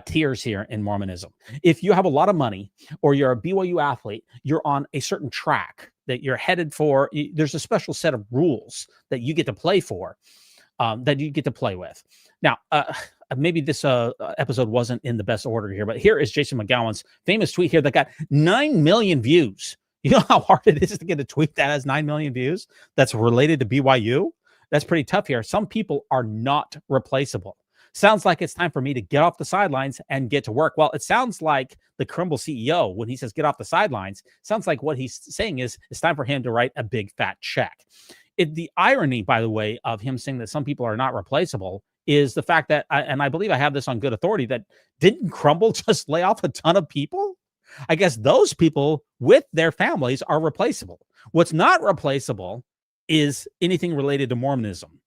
tiers here in Mormonism. If you have a lot of money or you're a BYU athlete, you're on a certain track that you're headed for. There's a special set of rules that you get to play for, that you get to play with. Now, maybe this episode wasn't in the best order here, but here is Jason McGowan's famous tweet here that got 9 million views. You know how hard it is to get a tweet that has 9 million views that's related to BYU? That's pretty tough here. Some people are not replaceable. Sounds like it's time for me to get off the sidelines and get to work. Well, it sounds like the Crumble CEO, when he says get off the sidelines, sounds like what he's saying is it's time for him to write a big fat check. The irony, by the way, of him saying that some people are not replaceable is the fact that, and I believe I have this on good authority, that didn't Crumble just lay off a ton of people? I guess those people with their families are replaceable. What's not replaceable is anything related to Mormonism.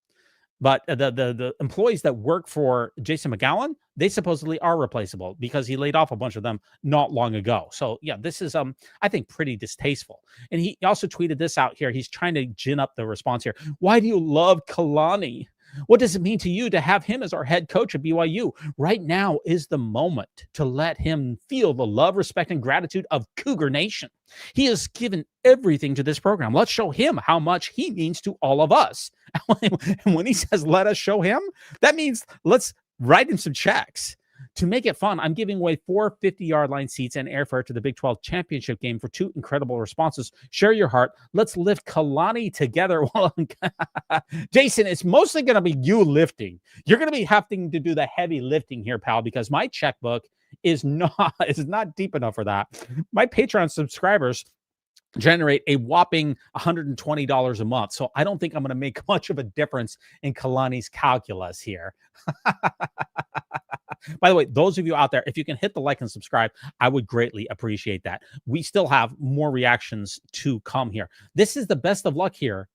But the employees that work for Jason McGowan, they supposedly are replaceable because he laid off a bunch of them not long ago. So yeah, this is I think pretty distasteful. And he also tweeted this out here. He's trying to gin up the response here. Why do you love Kalani? What does it mean to you to have him as our head coach at BYU? Right now is the moment to let him feel the love, respect, and gratitude of Cougar Nation. He has given everything to this program. Let's show him how much he means to all of us. And when he says, let us show him, that means let's write him some checks. To make it fun, I'm giving away 4 50-yard line seats and airfare to the Big 12 championship game for 2 incredible responses. Share your heart. Let's lift Kalani together. Jason, it's mostly going to be you lifting. You're going to be having to do the heavy lifting here, pal, because my checkbook is not deep enough for that. My Patreon subscribers generate a whopping $120 a month. So I don't think I'm going to make much of a difference in Kalani's calculus here. By the way, those of you out there, if you can hit the like and subscribe, I would greatly appreciate that. We still have more reactions to come here. This is the best of luck here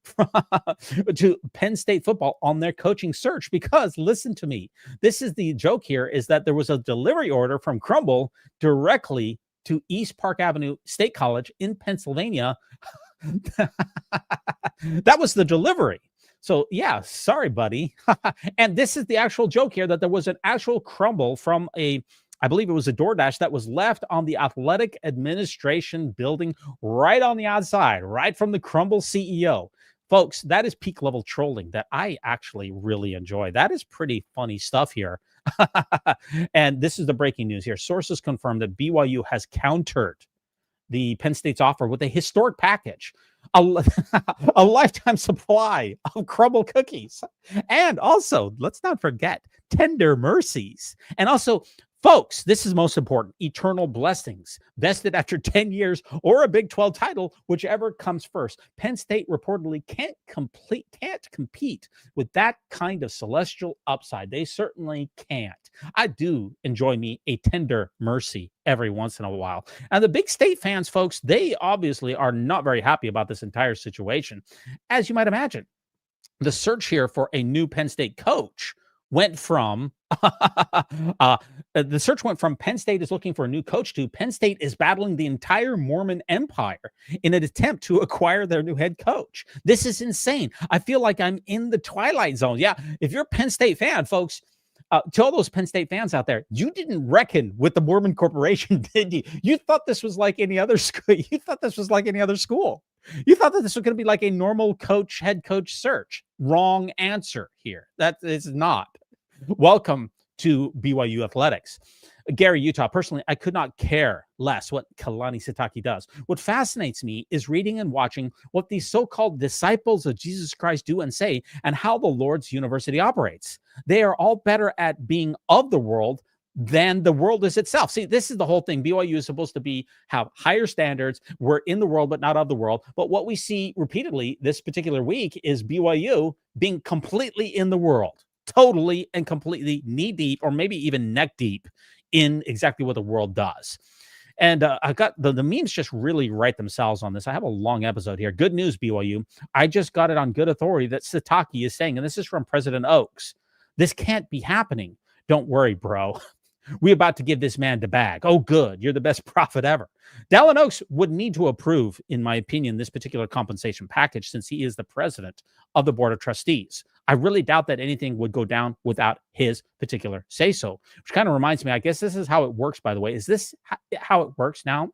to Penn State football on their coaching search, because listen to me. This is the joke here, is that there was a delivery order from Crumble directly to East Park Avenue State College in Pennsylvania. That was the delivery. So yeah, sorry, buddy. And this is the actual joke here, that there was an actual Crumble from I believe it was a DoorDash that was left on the athletic administration building right on the outside, right from the Crumble CEO. Folks, that is peak level trolling that I actually really enjoy. That is pretty funny stuff here. And this is the breaking news here. Sources confirm that BYU has countered the Penn State's offer with a historic package, a lifetime supply of Crumble cookies, and also, let's not forget, tender mercies. And also, folks, this is most important, eternal blessings vested after 10 years or a Big 12 title, whichever comes first. Penn State reportedly can't compete with that kind of celestial upside. They certainly can't. I do enjoy me a tender mercy every once in a while. And the Big State fans, folks, they obviously are not very happy about this entire situation. As you might imagine, the search here for a new Penn State coach went from the search went from Penn State is looking for a new coach to Penn State is battling the entire Mormon empire in an attempt to acquire their new head coach. This is insane. I feel like I'm in the Twilight Zone. Yeah, if you're a Penn State fan, folks, to all those Penn State fans out there, you didn't reckon with the Mormon Corporation, did you? You thought this was like any other school. You thought this was like any other school. You thought that this was going to be like a normal head coach search. Wrong answer here. That is not. Welcome to BYU Athletics. Gary, Utah. Personally, I could not care less what Kalani Sitake does. What fascinates me is reading and watching what these so-called disciples of Jesus Christ do and say, and how the Lord's University operates. They are all better at being of the world than the world is itself. See, this is the whole thing. BYU is supposed to have higher standards. We're in the world, but not of the world. But what we see repeatedly this particular week is BYU being completely in the world, totally and completely knee deep, or maybe even neck deep in exactly what the world does. And I got the memes just really write themselves on this. I have a long episode here. Good news, BYU. I just got it on good authority that Sitake is saying, and this is from President Oaks, this can't be happening. Don't worry, bro. We're about to give this man the bag. Oh, good. You're the best prophet ever. Dallin Oaks would need to approve, in my opinion, this particular compensation package since he is the president of the Board of Trustees. I really doubt that anything would go down without his particular say-so, which kind of reminds me, I guess this is how it works, by the way. Is this how it works now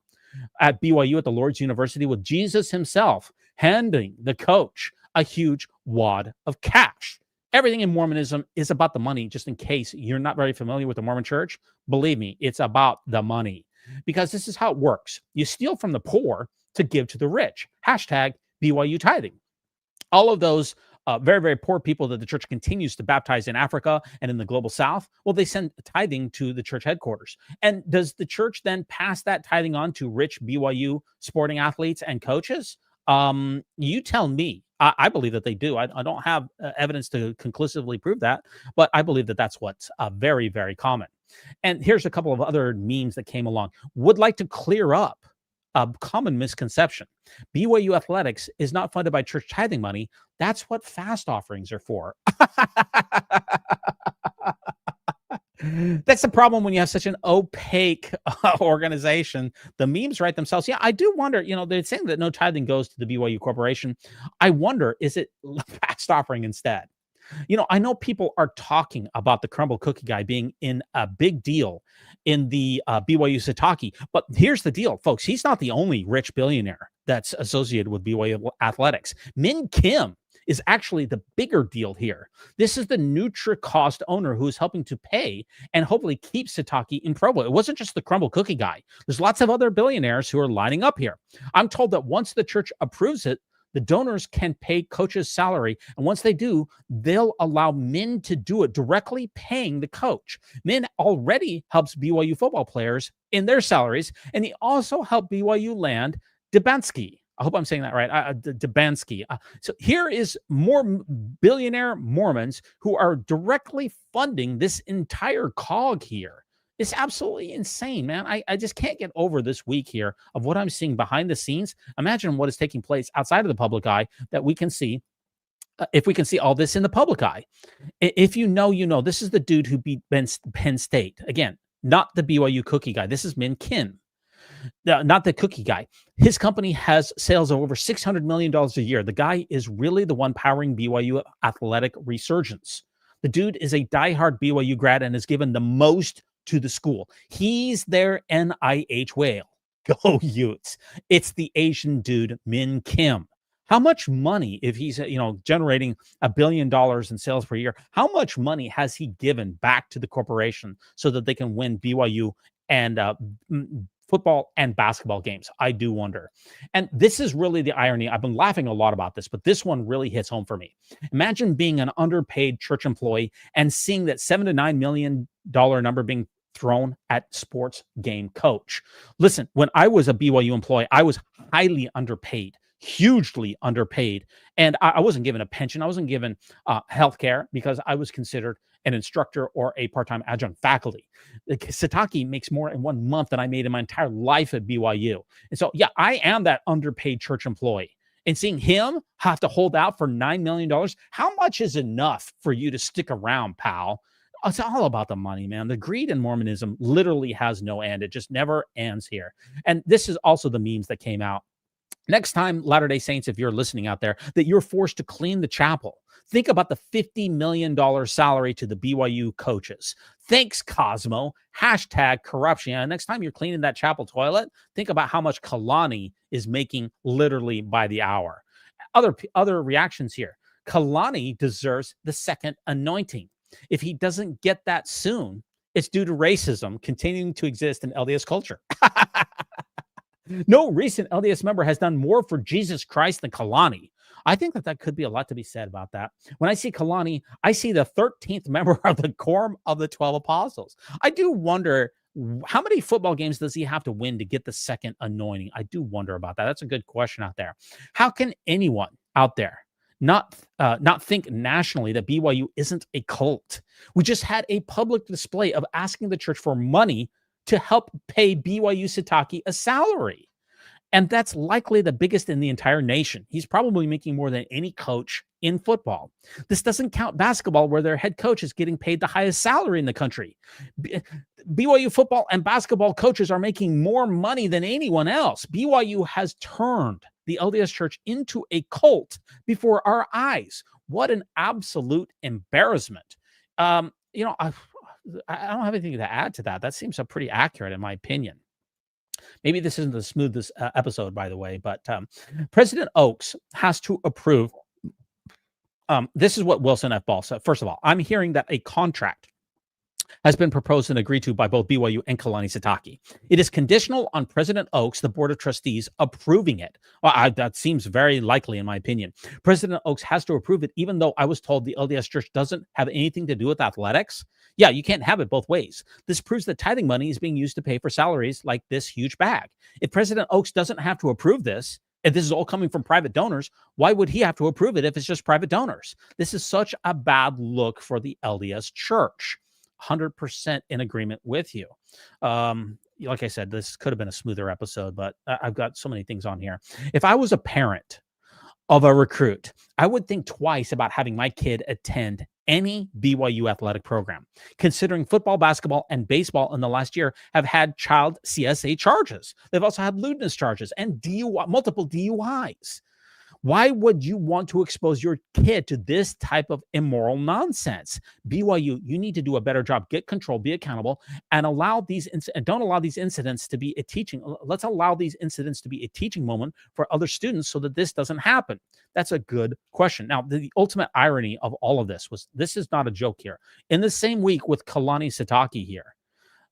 at BYU at the Lord's University, with Jesus himself handing the coach a huge wad of cash? Everything in Mormonism is about the money. Just in case you're not very familiar with the Mormon church, believe me, it's about the money, because this is how it works. You steal from the poor to give to the rich. Hashtag BYU tithing. All of those very, very poor people that the church continues to baptize in Africa and in the global south, well, they send tithing to the church headquarters. And does the church then pass that tithing on to rich BYU sporting athletes and coaches? You tell me. I believe that they do. I don't have evidence to conclusively prove that, but I believe that that's what's very, very common. And here's a couple of other memes that came along. Would like to clear up a common misconception. BYU Athletics is not funded by church tithing money. That's what fast offerings are for. That's the problem when you have such an opaque organization. The memes write themselves. Yeah, I do wonder, they're saying that no tithing goes to the BYU Corporation. I wonder, is it fast offering instead? I know people are talking about the crumble cookie guy being in a big deal in the BYU Sitake. But here's the deal, folks. He's not the only rich billionaire that's associated with BYU Athletics. Min Kim is actually the bigger deal here. This is the NutriCost owner who is helping to pay and hopefully keep Sitake in Provo. It wasn't just the crumble cookie guy. There's lots of other billionaires who are lining up here. I'm told that once the church approves it, the donors can pay coach's salary. And once they do, they'll allow Min to do it, directly paying the coach. Min already helps BYU football players in their salaries, and he also helped BYU land Debansky. I hope I'm saying that right. Debansky. So here is more billionaire Mormons who are directly funding this entire cog here. It's absolutely insane, man. I just can't get over this week here of what I'm seeing behind the scenes. Imagine what is taking place outside of the public eye that we can see. If we can see all this in the public eye. If you know, this is the dude who beat Penn State. Again, not the BYU cookie guy. This is Min Kim. Not the cookie guy. His company has sales of over $600 million a year. The guy is really the one powering BYU athletic resurgence. The dude is a diehard BYU grad and has given the most to the school. He's their NIH whale. Go Utes. It's the Asian dude, Min Kim. How much money, if he's generating $1 billion in sales per year, how much money has he given back to the corporation so that they can win BYU and football and basketball games? I do wonder. And this is really the irony. I've been laughing a lot about this, but this one really hits home for me. Imagine being an underpaid church employee and seeing that $7 to $9 million number being thrown at sports game coach. Listen, when I was a BYU employee, I was highly underpaid, hugely underpaid. And I wasn't given a pension. I wasn't given health care because I was considered an instructor or a part-time adjunct faculty. Sitake makes more in 1 month than I made in my entire life at BYU. And so, yeah, I am that underpaid church employee. And seeing him have to hold out for $9 million, how much is enough for you to stick around, pal? It's all about the money, man. The greed in Mormonism literally has no end. It just never ends here. And this is also the memes that came out. Next time, Latter-day Saints, if you're listening out there, that you're forced to clean the chapel, think about the $50 million salary to the BYU coaches. Thanks, Cosmo. Hashtag corruption. And next time you're cleaning that chapel toilet, think about how much Kalani is making literally by the hour. Other reactions here. Kalani deserves the second anointing. If he doesn't get that soon, it's due to racism continuing to exist in LDS culture. No recent LDS member has done more for Jesus Christ than Kalani. I think that could be a lot to be said about that. When I see Kalani, I see the 13th member of the Quorum of the 12 Apostles. I do wonder, how many football games does he have to win to get the second anointing? I do wonder about that. That's a good question out there. How can anyone out there not think nationally that BYU isn't a cult? We just had a public display of asking the church for money to help pay BYU Sitake a salary. And that's likely the biggest in the entire nation. He's probably making more than any coach in football. This doesn't count basketball, where their head coach is getting paid the highest salary in the country. BYU football and basketball coaches are making more money than anyone else. BYU has turned the LDS Church into a cult before our eyes. What an absolute embarrassment. I don't have anything to add to that. That seems pretty accurate in my opinion. Maybe this isn't the smoothest episode, by the way, but President Oaks has to approve. This is what Wilson F. Ball said. First of all, I'm hearing that a contract has been proposed and agreed to by both BYU and Kalani Sitake. It is conditional on President Oaks, the Board of Trustees, approving it. Well, that seems very likely, in my opinion. President Oaks has to approve it, even though I was told the LDS Church doesn't have anything to do with athletics. Yeah, you can't have it both ways. This proves that tithing money is being used to pay for salaries like this huge bag. If President Oaks doesn't have to approve this, if this is all coming from private donors, why would he have to approve it if it's just private donors? This is such a bad look for the LDS Church. 100% in agreement with you. Like I said, this could have been a smoother episode, but I've got so many things on here. If I was a parent of a recruit, I would think twice about having my kid attend any BYU athletic program, considering football, basketball, and baseball in the last year have had child CSA charges. They've also had lewdness charges and multiple DUIs. Why would you want to expose your kid to this type of immoral nonsense? BYU, you need to do a better job. Get control, be accountable, and don't allow these incidents to be a teaching. Let's allow these incidents to be a teaching moment for other students so that this doesn't happen. That's a good question. Now, the ultimate irony of all of this was, this is not a joke here. In the same week with Kalani Sitake here,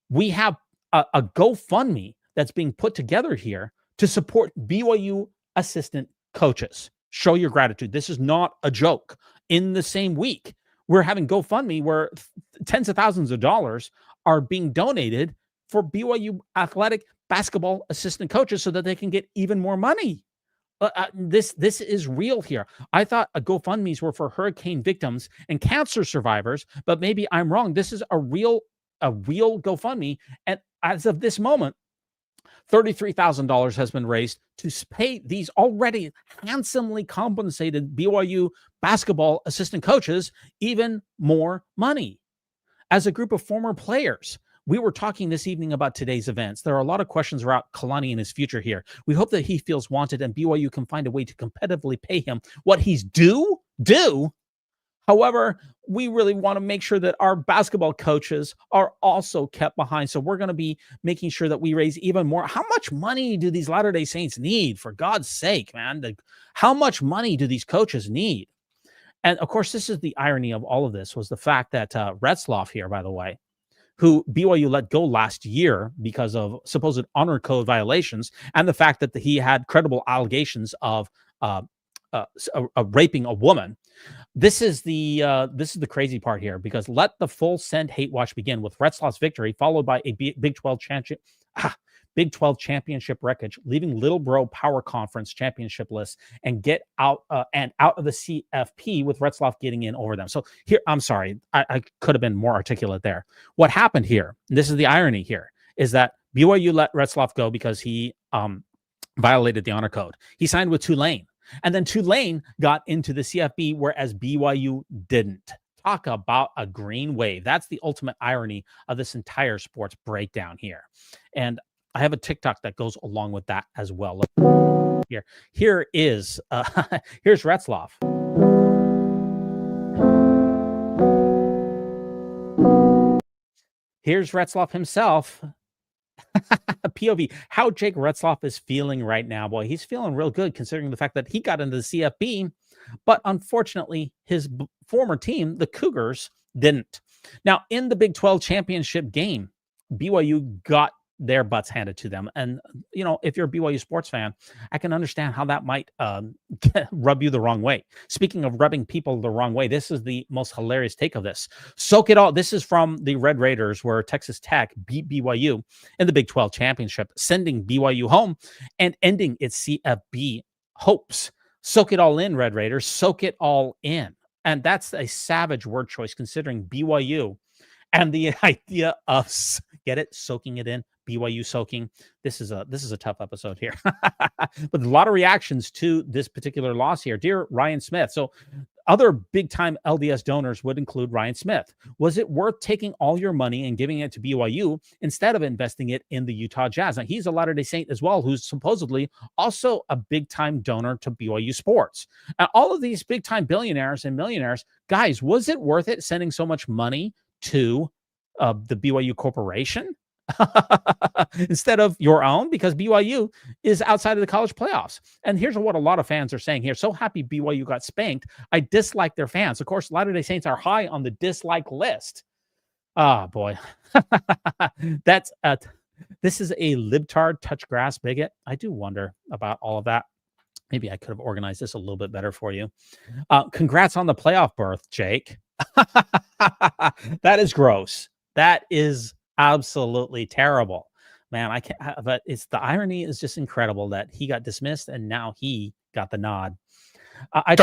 we have a GoFundMe that's being put together here to support BYU assistant coaches. Show your gratitude. This is not a joke. In the same week, we're having GoFundMe where tens of thousands of dollars are being donated for BYU athletic basketball assistant coaches so that they can get even more money. This is real here. I thought GoFundMes were for hurricane victims and cancer survivors, but maybe I'm wrong. This is a real GoFundMe. And as of this moment, $33,000 has been raised to pay these already handsomely compensated BYU basketball assistant coaches even more money. As a group of former players, we were talking this evening about today's events. There are a lot of questions about Kalani and his future here. We hope that he feels wanted and BYU can find a way to competitively pay him what he's due. However, we really want to make sure that our basketball coaches are also kept behind. So we're going to be making sure that we raise even more. How much money do these Latter-day Saints need? For God's sake, man. How much money do these coaches need? And of course, this is the irony of all of this, was the fact that Retzloff here, by the way, who BYU let go last year because of supposed honor code violations, and the fact that he had credible allegations of raping a woman. This is the crazy part here, because let the full send hate watch begin with Retzloff's victory, followed by a Big 12 championship wreckage, leaving Little Bro Power Conference championship list, and get out of the CFP with Retzloff getting in over them. So here, I'm sorry, I could have been more articulate there. What happened here, and this is the irony here, is that BYU let Retzloff go because he violated the honor code. He signed with Tulane. And then Tulane got into the CFB, whereas BYU didn't. Talk about a green wave. That's the ultimate irony of this entire sports breakdown here. And I have a TikTok that goes along with that as well. Here is here's Retzloff. Here's Retzloff himself. POV, how Jake Retzloff is feeling right now. Boy, he's feeling real good considering the fact that he got into the CFB, but unfortunately, his former team, the Cougars, didn't. Now, in the Big 12 championship game, BYU got their butts handed to them. And, you know, if you're a BYU sports fan, I can understand how that might rub you the wrong way. Speaking of rubbing people the wrong way, this is the most hilarious take of this. Soak it all. This is from the Red Raiders, where Texas Tech beat BYU in the Big 12 championship, sending BYU home and ending its CFB hopes. Soak it all in, Red Raiders. Soak it all in. And that's a savage word choice considering BYU and the idea of, get it, soaking it in. BYU soaking. This is a tough episode here, but a lot of reactions to this particular loss here. Dear Ryan Smith. So other big time LDS donors would include Ryan Smith. Was it worth taking all your money and giving it to BYU instead of investing it in the Utah Jazz? Now, he's a Latter-day Saint as well, who's supposedly also a big time donor to BYU sports. And all of these big time billionaires and millionaires, guys, was it worth it sending so much money to the BYU corporation instead of your own? Because BYU is outside of the college playoffs. And here's what a lot of fans are saying here. So happy BYU got spanked. I dislike their fans. Of course, Latter-day Saints are high on the dislike list. Oh, boy. This is a libtard touch grass bigot. I do wonder about all of that. Maybe I could have organized this a little bit better for you. Congrats on the playoff berth, Jake. That is gross. That is absolutely terrible, man. I can't, but it's the irony is just incredible that he got dismissed and now he got the nod. I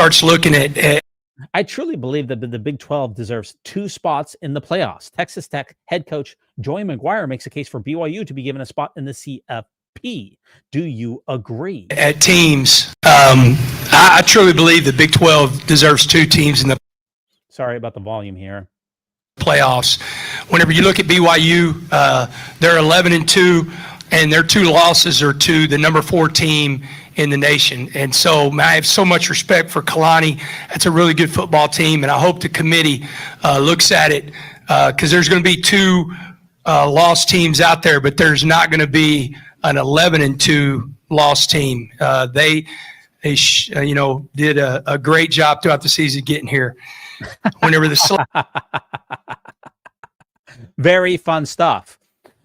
truly believe that the Big 12 deserves 2 spots in the playoffs. Texas Tech head coach Joey McGuire makes a case for BYU to be given a spot in the CFP. Do you agree? At teams, I truly believe the Big 12 deserves 2 teams in the. Sorry about the volume here. Playoffs. Whenever you look at BYU, they're 11-2, and their 2 losses are to the number 4 team in the nation. And so I have so much respect for Kalani. That's a really good football team, and I hope the committee looks at it because there's going to be 2 lost teams out there, but there's not going to be an 11-2 lost team. They did a great job throughout the season getting here. Whenever the very fun stuff.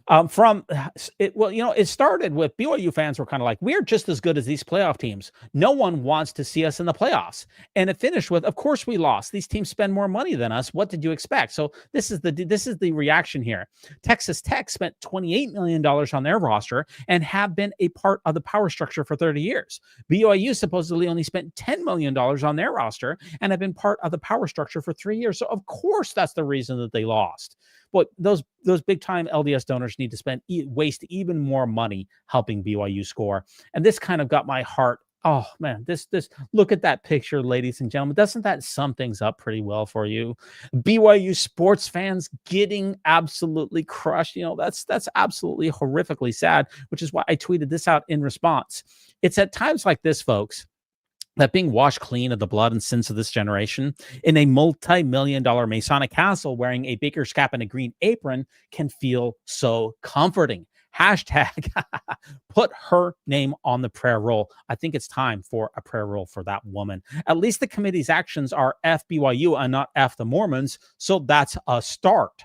It started with BYU fans were kind of like, we're just as good as these playoff teams. No one wants to see us in the playoffs. And it finished with, of course we lost. These teams spend more money than us. What did you expect? So this is the reaction here. Texas Tech spent $28 million on their roster and have been a part of the power structure for 30 years. BYU supposedly only spent $10 million on their roster and have been part of the power structure for 3 years. So of course that's the reason that they lost. But those big time LDS donors need to waste even more money helping BYU score. And this kind of got my heart. Oh man, this look at that picture, ladies and gentlemen. Doesn't that sum things up pretty well for you? BYU sports fans getting absolutely crushed. You know, that's absolutely horrifically sad, which is why I tweeted this out in response. It's at times like this, folks, that being washed clean of the blood and sins of this generation in a multi-million-dollar Masonic castle wearing a baker's cap and a green apron can feel so comforting. Hashtag put her name on the prayer roll. I think it's time for a prayer roll for that woman. At least the committee's actions are F BYU and not F the Mormons. So that's a start.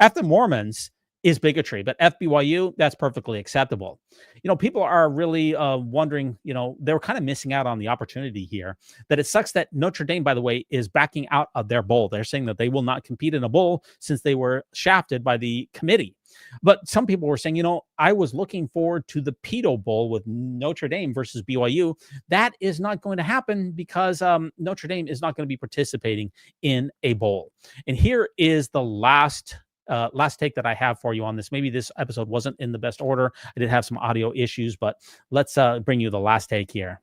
F the Mormons is bigotry, but FBYU, that's perfectly acceptable. You know, people are really wondering, you know, they're kind of missing out on the opportunity here. That it sucks that Notre Dame, by the way, is backing out of their bowl. They're saying that they will not compete in a bowl since they were shafted by the committee. But some people were saying, you know, I was looking forward to the Pedo Bowl with Notre Dame versus BYU. That is not going to happen because Notre Dame is not going to be participating in a bowl. And here is the last take that I have for you on this. Maybe this episode wasn't in the best order. I did have some audio issues, but let's bring you the last take here.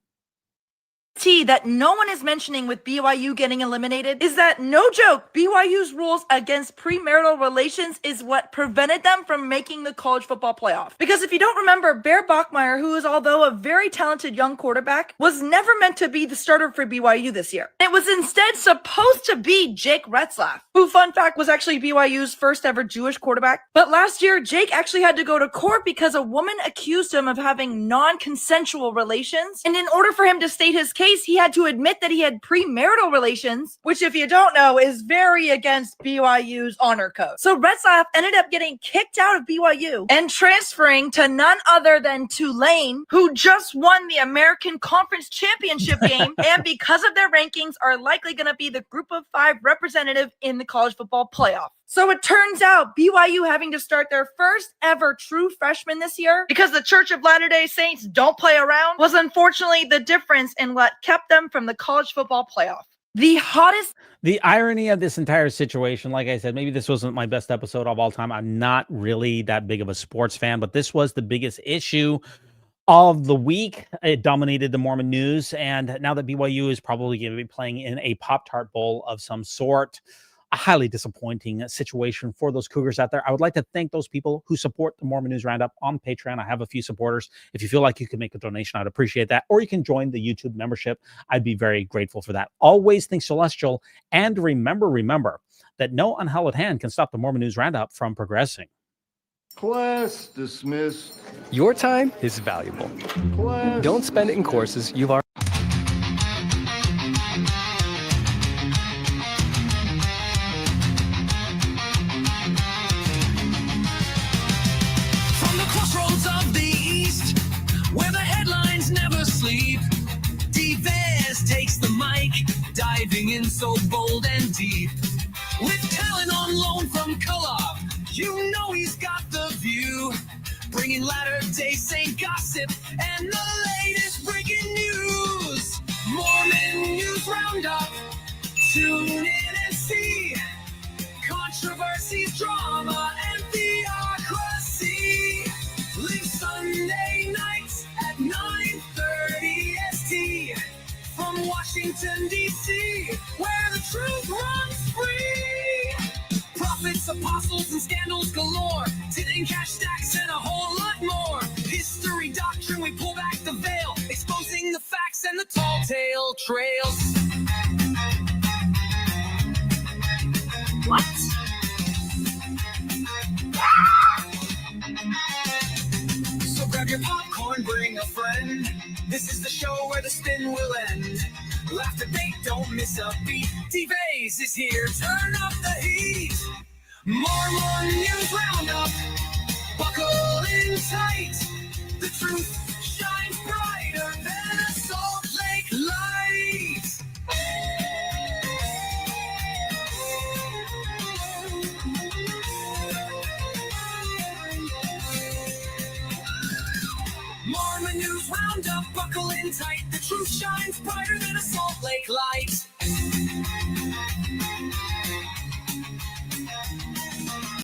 that no one is mentioning with BYU getting eliminated is that, no joke, BYU's rules against premarital relations is what prevented them from making the college football playoff. Because if you don't remember, Bear Bachmeier, who is although a very talented young quarterback, was never meant to be the starter for BYU this year. It was instead supposed to be Jake Retzlaff, who, fun fact, was actually BYU's first ever Jewish quarterback. But last year, Jake actually had to go to court because a woman accused him of having non-consensual relations. And in order for him to state his case, he had to admit that he had premarital relations, which, if you don't know, is very against BYU's honor code. So Retzlaff ended up getting kicked out of BYU and transferring to none other than Tulane, who just won the American Conference Championship game, and because of their rankings, are likely going to be the Group of 5 representative in the college football playoff. So it turns out BYU having to start their first ever true freshman this year, because the Church of Latter-day Saints don't play around, was unfortunately the difference in what kept them from the college football playoff. The irony of this entire situation, like I said, maybe this wasn't my best episode of all time. I'm not really that big of a sports fan, but this was the biggest issue of the week. It dominated the Mormon news, and now that BYU is probably going to be playing in a Pop-Tart Bowl of some sort, a highly disappointing situation for those Cougars out there. I would like to thank those people who support the Mormon News Roundup on Patreon. I have a few supporters. If you feel like you can make a donation, I'd appreciate that. Or you can join the YouTube membership. I'd be very grateful for that. Always think celestial, and remember that no unhallowed hand can stop the Mormon News Roundup from progressing. Class dismissed. Your time is valuable. Class. Don't spend it in courses you've already... From the crossroads of the East, where the headlines never sleep, Divez takes the mic, diving in so bold and deep. With talent on loan from Kolob, you know he's got the view, bringing Latter-day Saint gossip and the latest breaking news. Mormon News Roundup, tune in and see controversies, drama, and theocracy. Live Sunday nights at 9:30 ST from Washington, D.C., where the truth runs free. Prophets, apostles, and scandals galore. Tin cash stacks and a whole lot more. History, doctrine, we pull back the veil, exposing the facts and the tall tale trails. What? So grab your popcorn, bring a friend. This is the show where the spin will end. Laugh, debate, don't miss a beat. Divez is here, turn up the heat. Mormon News Roundup, buckle in tight. The truth shines brighter than a Salt Lake light. Mormon News Roundup, buckle in tight. The truth shines brighter than a Salt Lake light.